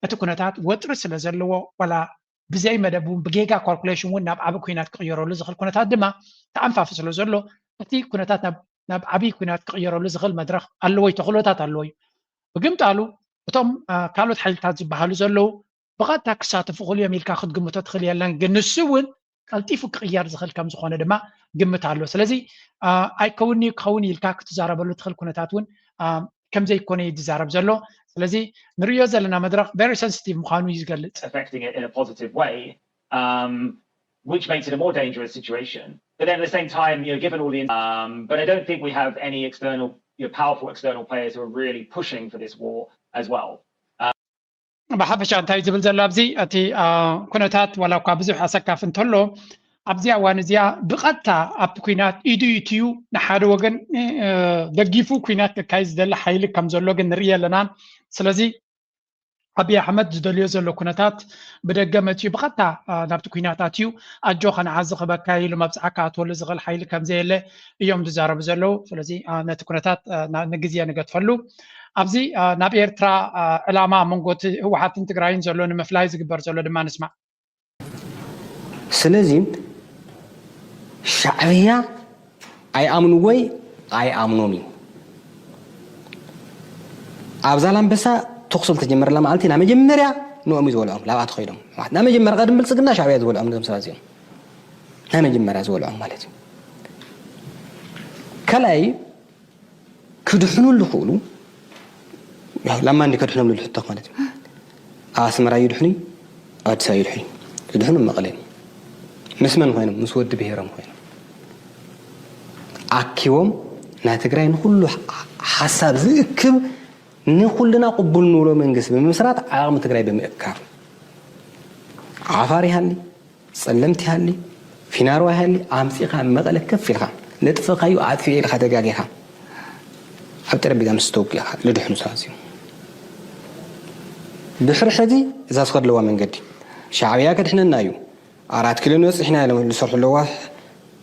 እቲ ኩነታት ወጥሪ ስለ ዘለዎ ዋላ ብዘይ መደብ ብጌጋ ካልኩሌሽን እውን ናብ ዓብ ኩናት ክቕየረሉ ዝኽእል ኩነታት ድማ ተኣንፋፊ ስለ ዘሎ እቲ ኩነታት ናብ ዓብይ ኩናት ክቕየረሉ ዝኽእል መድረኽ ኣለዎ ተኽእሎታት ኣለዎ እዩ ብግምጣሉ እቶም ካልኦት ሓይልታት ዝበሃሉ ዘለው ብቐጥታ ክሳተፉ ክእሉ እዮም ኢልካ ክትግምቶ ትኽእል የለን ግን ንሱ እውን ቀልጢፉ ክቕየር ዝኽእል ከም ዝኾነ ድማ ግምት ኣሎ ስለዚ ኣይከውኒ ክኸውን ኢልካ ክትዛረበሉ ትኽእል ኩነታት እውን ከም ዘይኮነ እዩ ዝዛረብ ዘሎ ስለዚ ንሪኦ ዘለና መድረኽ very sensitive ምዃኑ እዩ ዝገልጽ affecting it in a positive way which makes it a more dangerous situation but then at the same time given all the but I don't think we have any external powerful external players who are really pushing for this war as well ብሓፈሻ እንታይ ዝብል ዘሎ ኣብዚ እቲ ኩነታት ዋላ እኳ ብዙሕ ኣሰካፍ እንተሎ أبزي أوان زيا بقطع أب كوينات إيدو يتيو نحاد وجن دقيفو كوينات كايز دل حيل كم زلوجن ريال لنا سلازي أبي أحمد دليو زلو كونتات بدقمتيو بقطع نبت كويناتاتيو أجو خن عزق بكايل ومبسعكات ولا زغل حيل كم زيله يوم دزارب زلو سلازي نتكونتات نجزيا نقط فلو أبزي نبي إرترا علامة منقط هو حتى تقرأين زلو نمفلايز قبر زلو دما نسمع سلازي شعبية أي أمنوي أي أمنومي أبزالان بسا تقصل تجمر لما قلتي نعم جمريا نومي زولهم لا بعد خيرهم نعم جمر قدم بلصقنا شعبية زولهم نعم سلازيهم نعم جمر زولهم مالتي كلاي كدحنو اللي خولو لما عندي كدحنو من الحطة مالتي أسمر يدحني أدسا يدحني يدحنو مقلين مسمن خوينم مسود بهيرم خوينم أكيوم ناتقرأين كله حساب ذكب نخلنا قبول نورو من قسم بمسرات عام تقرأي بمئكار عفاري هالي سلمتي هالي في نارو هالي عامسيقها مغلق كفيها لتفقايو عاد في إلخا دقاقيها أبتر بدا مستوقيها لدحنو ساسيو دحر حدي إذا أصغر لوا من قدي شعبيا كد إحنا نايو أراد كل الناس إحنا لو نصرح لوا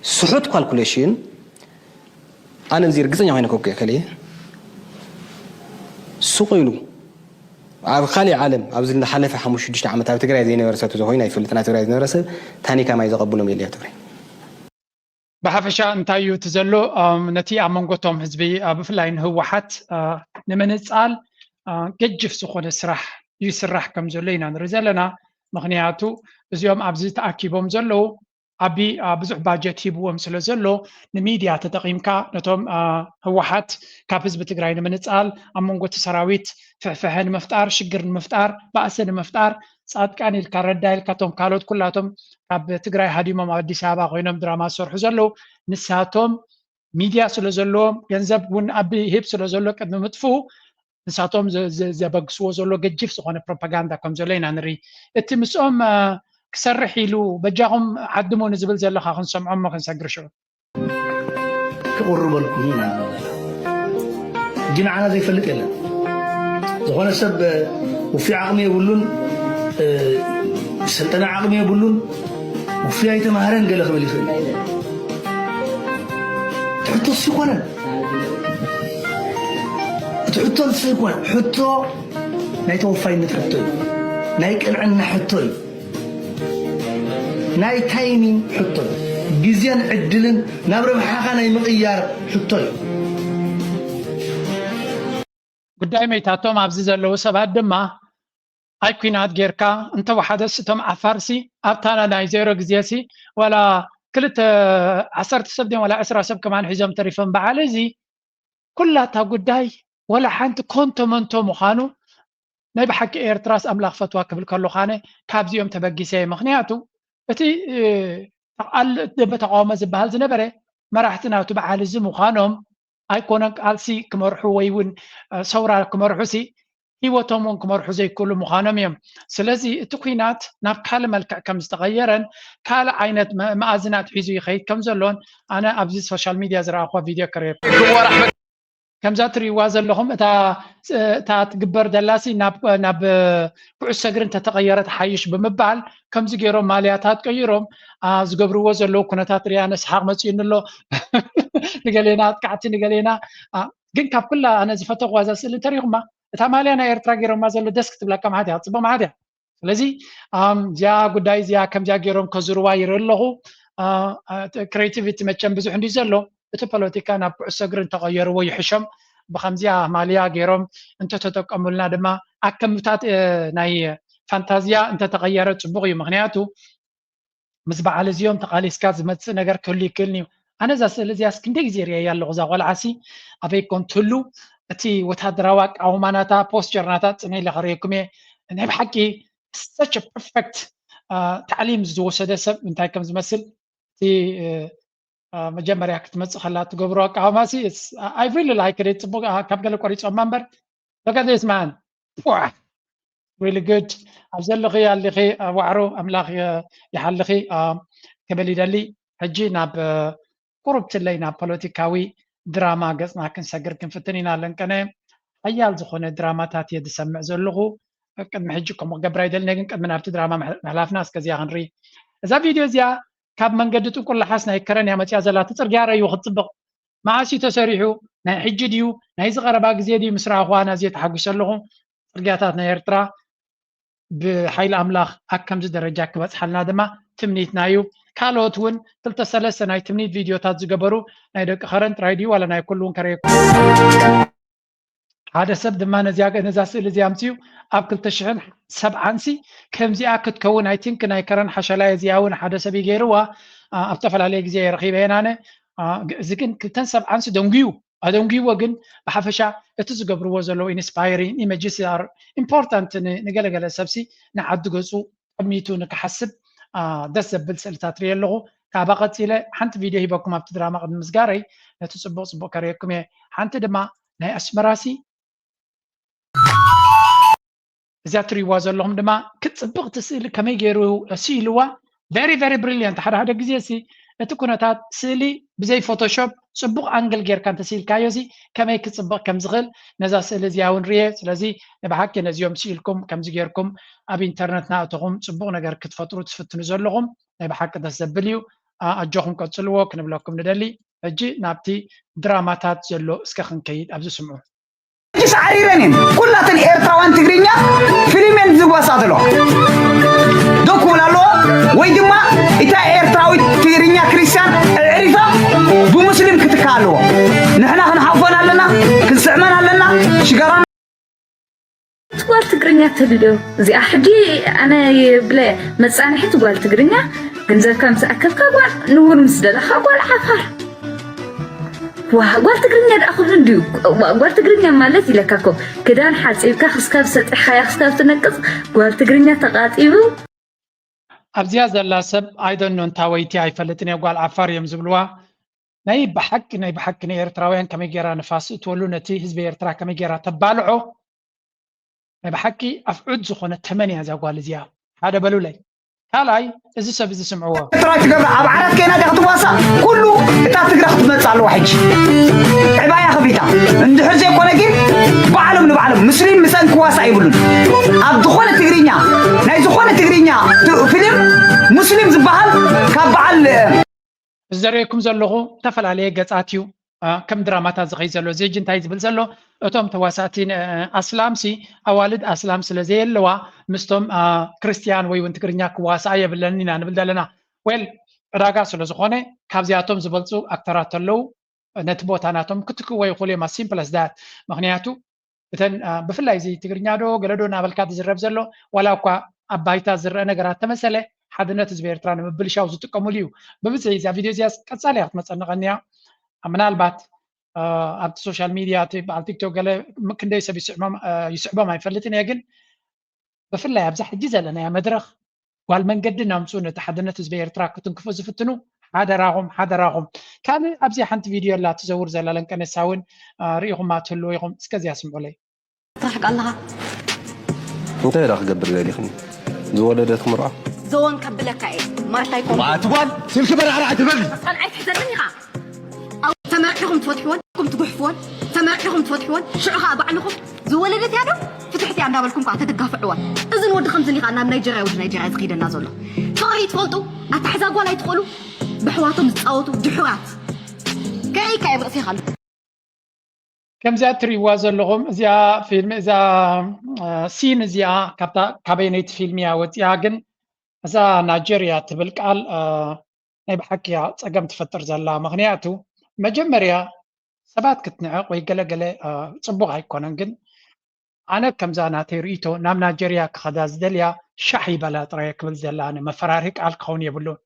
سحوت كالكوليشن أنا نزير قصة هنا كوكي كليه سوقيلو أب خالي عالم أبزلنا حلفة حموش دشت عم تقرأ زين ورثته زهوينا يفلتنا تقرأ زين ورثة ثاني كما يزقبلهم يلي تقرأ بحفشة انتايو تزلو نتي أمانقوتهم حزبي بفلاين هو حت نمن نسأل كجف سخون السرح يسرح كم زلينا نرزلنا مغنياتو بزيوم أبزي تأكيبهم زلو أبي بزح باجت هيبوهم سلزلو نميديا تتقيمكا نتوم هو حت كابز بتقرأي نمن نسأل أمانقوت سراويت فهن مفتار شجر مفتار بأسن مفتار ساعات كان الكاردايل كاتوم كالوت كلاتهم كاب تقرأي هاديما مع الدسابة غينهم دراما سرح زلو نساتهم ميديا سلزلو ينزب ون أبي هيب سلزلو كدن متفو نساتهم زبقسو زلو جيف سخون بروباغندا كم زلين نري اتمسهم كسرح له بجاهم عدمون زبل زي لخا خنسمعهم ما خنسقرشوا كقرب الكونين جينا عنا زي فلت إلا زخون السب وفي عقمي يقولون سلطنة عقمي يقولون وفي أي تمهرين قال لهم اللي فيه تحطوا السيقونا تحطوا السيقونا حطوا نايتوا فاين تحطوا نايك العنا حطوا ناي تايمين حطوا جزيان عدلن نابر بحاقا ناي مقيار حطوا قدامي ميتاتهم عبزيز اللو سبات دما هاي كوينات جيركا انت وحدث تم عفارسي ابتانا ناي زيرو جزياسي ولا كلت عصرت سبدين ولا اسرى سب كمان حزام تريفن بعالزي كلها تا قداي ولا حانت كونتو منتو مخانو ناي بحق ايرتراس املاخ فتوى قبل كلو خانه كابزيوم تبقيسي مخنياتو بتي تقال بتقاوم زبهال زنبره مراحتنا تبع لزم وخانهم ايكونك السي كمرحو ويون ثوره كمرحوسي هيوتهم كمرحو زي كل مخانم يم سلازي التقينات ناب كال ملكع كم استغيرن كال عينت مازنات حيزو يخيد كم زلون انا ابزي سوشيال ميديا زرا اخو فيديو كرير كم زاتري وازل لهم تا تقبر دلاسي ناب كعس سجرن تتغيرت حيش بمبال كم زجيرهم مالياتات كيرهم زقبروا وزلوا كنتات ريانا سحاق مصين له نقلينا قعدتي نقلينا جن كاب كلها انا زفتق وازل تاريخ ما تمالينا ايرترا جيرهم ما زلوا ديسك تبلا كم عادي تصبوا ما عادي ስለዚህ ዚያ ጉዳይ ዚያ ከምዛ ገይሮም ከዝሩዋ ይረለኹ ክሬቲቪቲ መቸም ብዙሕ እንዲ ዘሎ እቲ ፖለቲካ ናብ ኩዕሶ እግሪ ተቐየርዎ ይሕሸም ብከምዚያ ማልያ ገይሮም እንተተጠቀሙልና ድማ ኣከምታት ናይ ፋንታዝያ እንተተቐየረ ፅቡቕ እዩ ምክንያቱ ምስ በዓል እዚኦም ተቃሊስካ ዝመፅእ ነገር ክህሉ ይክእልኒ እዩ ኣነ እዛ ስእሊ እዚያስ ክንደይ ግዜ ሪአ ኣለኹ እዛ ቆልዓሲ ኣበይ ኮን ትህሉ እቲ ወታደራዊ ኣቃውማናታ ፖስቸርናታ ፅመ ኢለ ክሪአኩም እየ ናይ ብሓቂ such a perfect تعليم زوسد سب انتي كم زمثل تي مجمريا كتمص خلات تغبرو قاماسي I really like it it's كم قال قريص منبر look at this man really good ابزل خي اللي خي وعرو املاخ يحلخي كبلي دلي حجي ناب قربت لي ناب بوليتيكاوي دراما قصنا كنسجر كنفتنينا لنكنا حيال زخونة دراما تاتي يدسمع زلغو قد محجكم وقبراي دلنا قد من هبت دراما محلاف ناس كزيا غنري إذا فيديو زيا كاب من قدتو كل حاسنا يكرن يا متيا زلا تترجع رأيو خطبق معاسي تسريحو نا حج ديو نا يزغر باق زيدي مسرع أخوانا زيت حقش لهم رجعتنا يرترا بحيل أملاخ أكم زي درجة كبس حلنا دما تمنيت نايو كالوت ون تلتسلس ناي تمنيت فيديو تاتز قبرو ناي دك خرنت رايدي ولا ناي كلون كريك هذا سبب ما نزياق نزاسل زيامتيو أبكل تشحن سبعانسي كم زي أكد كون I think ناي كرن حشلاي زياون هذا سبي غيروا أبتفل عليك زي رقيب هنا زكن كلتن سبعانسي دونجيو أدونجيو وجن بحفشة تزقبر وزلو inspiring images are important نقل سبسي نعد جزء أميتو نكحسب دس بالسلطات ريالله كابقت إلى حنت فيديو هيبكم أبت دراما قد مسجاري نتصبق كريكم حنت دما ناي أسمراسي زاتري وازلهم دما كتصبق تسأل كم يجرو سيلوا very brilliant هذا جزيسي تكون تات سيلي بزي فوتوشوب صبق أنجل غير كان تسيل كايوزي كما يكتصبق كم زغل نزا سيل زياون ريه سلازي نبحكي نزيوم سيلكم كم زغيركم أبي إنترنت ناتهم صبق نجار كتفترو تفتنو زلهم نبحكي تسبليو أجوهم كتسلوا كنبلاكم ندلي أجي نابتي دراماتات زلو اسكخن كيد أبزو سمعو سعيرين كلها الإيرتراوان تقرينيا فيلمين زواسات له دوكولالو ويدما إتا إيرتراوي تقرينيا كريستيان عرفة بمسلم كتكالو نحن هنحفظنا لنا كنسعمنا لنا شقران تقول تقرينيا تبدو زي أحدي أنا بلا مسألة حي تقول تقرينيا كنزل كم سأكل كقول نور مسدلة خقول حفر وقال تقرينيا أخذ نديو قال تقرينيا مالتي لكاكو كدان حاسب كخسكاب سطحي خسكاب تنقص قال تقرينيا تقاطيبو أبزيا زلا سب I don't know تاويتي أي فلتني قال عفار يمزبلوا ناي بحق ناي إرتراويان كم يجرا نفاس تولو نتي حزب إرترا كم يجرا تبالعو ناي بحكي أفعد زخونة 8 زي قال زيا هذا بلو لي هلاي إذا سب إذا سمعوها ترى تقرا عبارات كينا دي خطواسا كله تا تقرا خطمت على واحد عبايا خبيتا عند حزب يكون كين بعلم مسلم مثلا كواسا يقولون عبد خونه تقرينيا ناي زخونه تقرينيا فيلم مسلم زبال كبعل زريكم زلغو تفل عليه قصاتيو كم درامات زغي زلو زي جنتاي زبل زلو اتوم تواساتين اسلامسي اوالد اسلام سلازي لوا مستم كريستيان وي وانت كرنيا كواسا يبلنينا نبلدلنا ويل راغا سلازخونه كابزياتهم زبلصو اكترات لو نتبوتاناتهم كتكو وي خولي ما سيمبل از ذات مغنياتو بتن بفلاي زي تكرنيا دو غلدو نابلكات زرب زلو ولا كوا ابايتا زر نغرات تمسله حدنت زبير تران مبلشاو زتقموليو ببزي زي فيديو زي قصاليات مصنغنيا منالبات على السوشيال ميديا على تيك توك قال ممكن ده يسحبها ما يفلتني يقل بفلا ابزح جزء لنا يا مدرخ قال من قدنا مسونه تحدنت زبير تراك تنكفز فتنو هذا راهم كان ابزح انت فيديو لا تزور زي لان كان يساون ريهم ما تلو يهم اسكز يسمعوا لي طرحك الله انت راح قبر لي خني زولدت مرأة زون كبلك ايه ما تايكم ما تقول سلك برا على عتبك انا عايز حزنني أو تمرحهم تفتحون كم تقحفون تمرحهم تفتحون شعها بعلكم زولدت يادو فتحتي عند بالكم قاعد تدقافعون اذن ود خمس اللي قانا نيجيريا وش نيجيريا زخيدنا زلو فاي تفلطوا اتحزاق ولا يدخلوا بحواتهم تصاوتوا دحوات كاي براسي خال كم زاتري وازلهم زيا فيلم زا سين زيا كابينيت فيلميا وتياغن زا نيجيريا تبلقال ناي بحكيا صقم تفطر زلا مغنياتو مجمريا سبات كتنعق ويقلقل صبغ هيكونن جن انا كم زانا تيريتو نام نيجيريا كخداز دليا شحي بلا طريق كبل زلا انا مفرارك الكون يبلون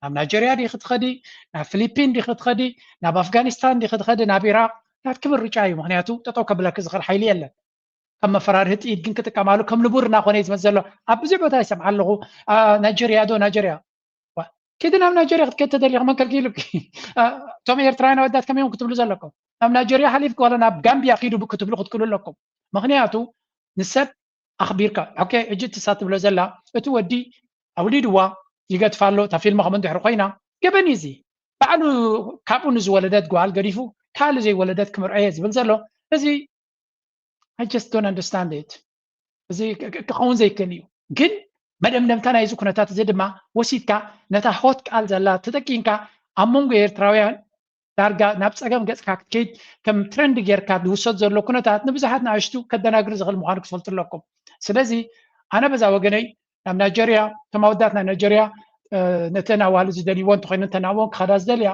نام نيجيريا دي خدخدي نا فلبين دي خدخدي نا افغانستان دي خدخدي نا العراق نا كبر رجاي مغنياتو تطو كبلك زخر حيلي يلا كم مفرارهت ايد جن كتكمالو كم لبورنا خوني يتمزلو ابزي بوتا يسمع له نيجيريا دو نيجيريا كده نام نيجيريا كنت تدري هم كلكيلو توم يرترانا ودات كم يوم كتب له زلكم نام نيجيريا حليفك ولا ناب غامبيا اخيدو بكتب له كتب لكم مغنياتو نسب اخبيرك اوكي اجيت تساتب له زلا اتودي اوليدوا ይገጥፋሎ ታፊልም ከመን ድሕሪ ኮይና ገበን እዚ ባዕሉ ካብኡን ዝወለደት ጓል ገዲፉ ካል ዘይ ወለደት ክምርዐየ ዝብል ዘሎ እዚ I just don't understand it እዚ ክኸውን ዘይከን እዩ ግን መደምደምታ ናይዚ ኩነታት እዚ ድማ ወሲድካ ነታ ሆት ቃል ዘላ ተጠቂምካ ኣብ መንጎ ኤርትራውያን ዳርጋ ናብ ፀገም ገፅካ ክትከይድ ከም ትሬንድ ጌርካ ዝውሰድ ዘሎ ኩነታት ንብዙሓት ንኣሽቱ ከደናግር ዝኽእል ምዃኑ ክትፈልጡ ኣለኩም ስለዚ ኣነ በዛ ወገነይ ናብ ናይጀርያ እቶም ኣወዳት ናይ ናይጀርያ ነተን ኣዋህሉ ዝደልይዎ እንተኮይኑ ተናብቦም ክኸዳ ዝደልያ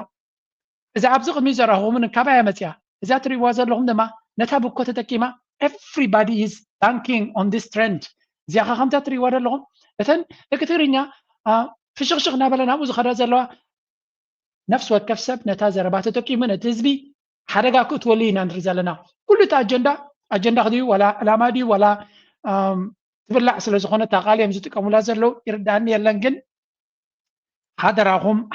እዚ ኣብዚ ቅድሚ ዘረኽቡምን ካባያ መፅያ እዛ ትሪእዋ ዘለኹም ድማ ነታ ብኮ ተጠቂማ everybody is banking on this trend እዚኣ ከምታ ትሪእዋ ዘለኹም እተን ደቂ ትግርኛ ፍሽኽሽኽ እናበለ ናብኡ ዝኸዳ ዘለዋ ነፍሲ ወከፍ ሰብ ነታ ዘረባ ተጠቂሙ ነቲ ህዝቢ ሓደጋ ክእትወሉ ኢና ንርኢ ዘለና ኩሉ እቲ ኣጀንዳ ክድዩ ወላ ዕላማ ድዩ ወላ ትብላዕ ስለ ዝኾነ ታቃልዮም ዝጥቀሙላ ዘለው ይርዳእኒ የለን ግን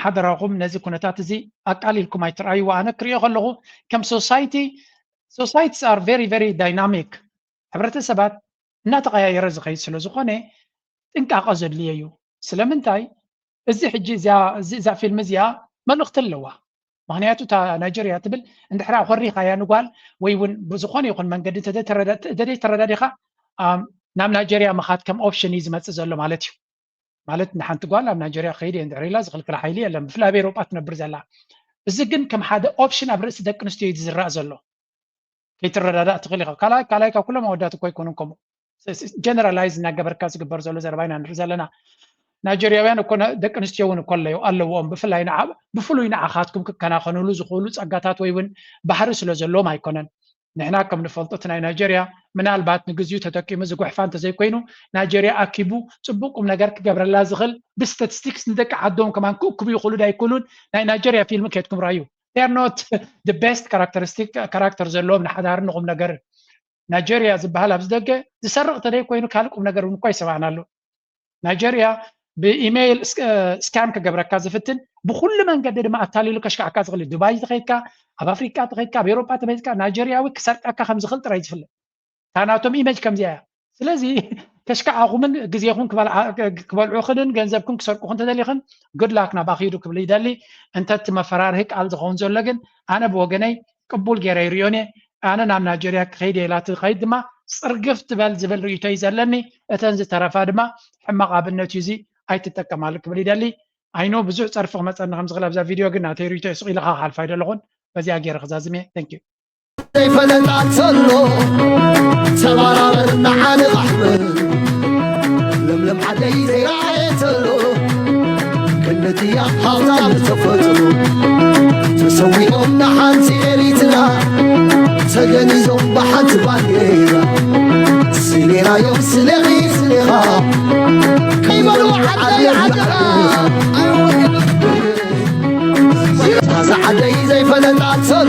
ሓደራኹም ነዚ ኩነታት እዚ ኣቃሊልኩም ኣይትረኣይዎ ኣነ ክሪኦ ከለኹ ከም societies are very very dynamic ሕብረተሰባት እናተቀያየረ ዝኸይድ ስለ ዝኾነ ጥንቃቐ ዘድልየ እዩ ስለምንታይ እዚ ሕጂ እዛ ፊልም እዚኣ መልእኽቲ ኣለዋ ምክንያቱ እታ ናይጀርያ ትብል እንድሕራ ኮሪኻያ ንጓል ወይ እውን ብዝኾነ ይኹን መንገዲ ተደይ ተረዳዲኻ ናብ ናይጀርያ ምኻድ ከም ኦፕሽን እዩ ዝመፅእ ዘሎ ማለት እዩ ማለት ንሓንቲ ጓል ኣብ ናይጀርያ ከይድ እየ እንድሕር ኢላ ዝኽልክል ሓይሊ የለን ብፍላይ ኣብ ኤውሮጳ ትነብር ዘላ እዚ ግን ከም ሓደ ኦፕሽን ኣብ ርእሲ ደቂ ኣንስትዮ እዩ ዝዝራእ ዘሎ ከይትረዳዳእ ትኽእል ኢኻ ካልኣይ ካብ ኩሎም ኣወዳት እኮ ኣይኮኑን ከምኡ ጀነራላይዝ እናገበርካ ዝግበር ዘሎ ዘረባ ኢና ንርኢ ዘለና ናይጀርያውያን እኮ ደቂ ኣንስትዮ እውን እኮ ኣለዎም ብፍሉይ ንዓኻትኩም ክከናኸንሉ ዝኽእሉ ፀጋታት ወይ እውን ባህሪ ስለ ዘለዎም ኣይኮነን ንሕና ከም ንፈልጦ እቲ ናይ ናይጀርያ ምናልባት ንግዚኡ ተጠቂሙ ዝጉሕፋ እንተዘይኮይኑ ናይጀርያ ኣኪቡ ፅቡቅ ቁም ነገር ክገብረላ ዝኽእል ብስታቲስቲክስ ንደቂ ዓዶም ከማን ክእክቡ ይኽእሉ ዳይኮኑን ናይ ናይጀርያ ፊልም ከይድኩም ራእዩ they are not the best character ዘለዎም ንሓዳር ንቁም ነገር ናይጀርያ ዝበሃል ኣብዚ ደገ ዝሰርቕ ተደይ ኮይኑ ካልእ ቁም ነገር እውን እኳ ይሰማዕና ኣሎ ናይጀርያ ብኢሜይል ስካም ክገብረካ ዝፍትን ብኩሉ መንገዲ ድማ ኣታሊሉ ከሽካዕካ ዝኽእል ዱባይ ተኸይድካ ኣብ ኣፍሪቃ ተኸይድካ ኣብ ኤውሮጳ ተኸይድካ ናይጀርያዊ ክሰርቀካ ከም ዝኽእል ጥራይ ዝፍለጥ ታናቶም ኢሜጅ ከምዚያ እያ ስለዚ ከሽካዓኹምን ግዜኹም ክበልዑኽንን ገንዘብኩም ክሰርቁኹን ተደሊኽን ጉድላክ ናባኺዱ ክብል ይደሊ እንተቲ መፈራርሒ ቃል ዝኸውን ዘሎ ግን ኣነ ብወገነይ ቅቡል ጌረ ይርዮኒ ኣነ ናብ ናይጀርያ ክኸይድ የላ ትኸይድ ድማ ፅርግፍ ትበል ዝብል ርእቶ እዩ ዘለኒ እተን ዝተረፋ ድማ ሕማቕ ኣብነት እዩ እዚ ኣይትጠቀማሉ ክብል ይደሊ ኣይኖ ብዙሕ ፀርፊ ክመፀኒ ከም ዝኽእል ኣብዛ ቪድዮ ግን ናተይ ርእቶ ይስቕ ኢልካ ክሓልፋ ኣይደለኹን በዚኣ ገይረ ክዛዝም እየ ቴንክ ዩ ዘይፈለጣት ዘሎ ተባራበርና ዓንቕ ኣሕመድ ለምለም ዓደይ ዘይረኣየተሎ ክነትያ ሃብታም ተፈጥሮ ተሰዊኦም ንሓንቲ ኤሪትና ተገኒዞም ብሓንቲ ባንዴራ ስሌናዮም ስለኺ ስሌኻ ከይበልዎ ዓደይ ዓደኻ ዓደይ ዘይፈለጣት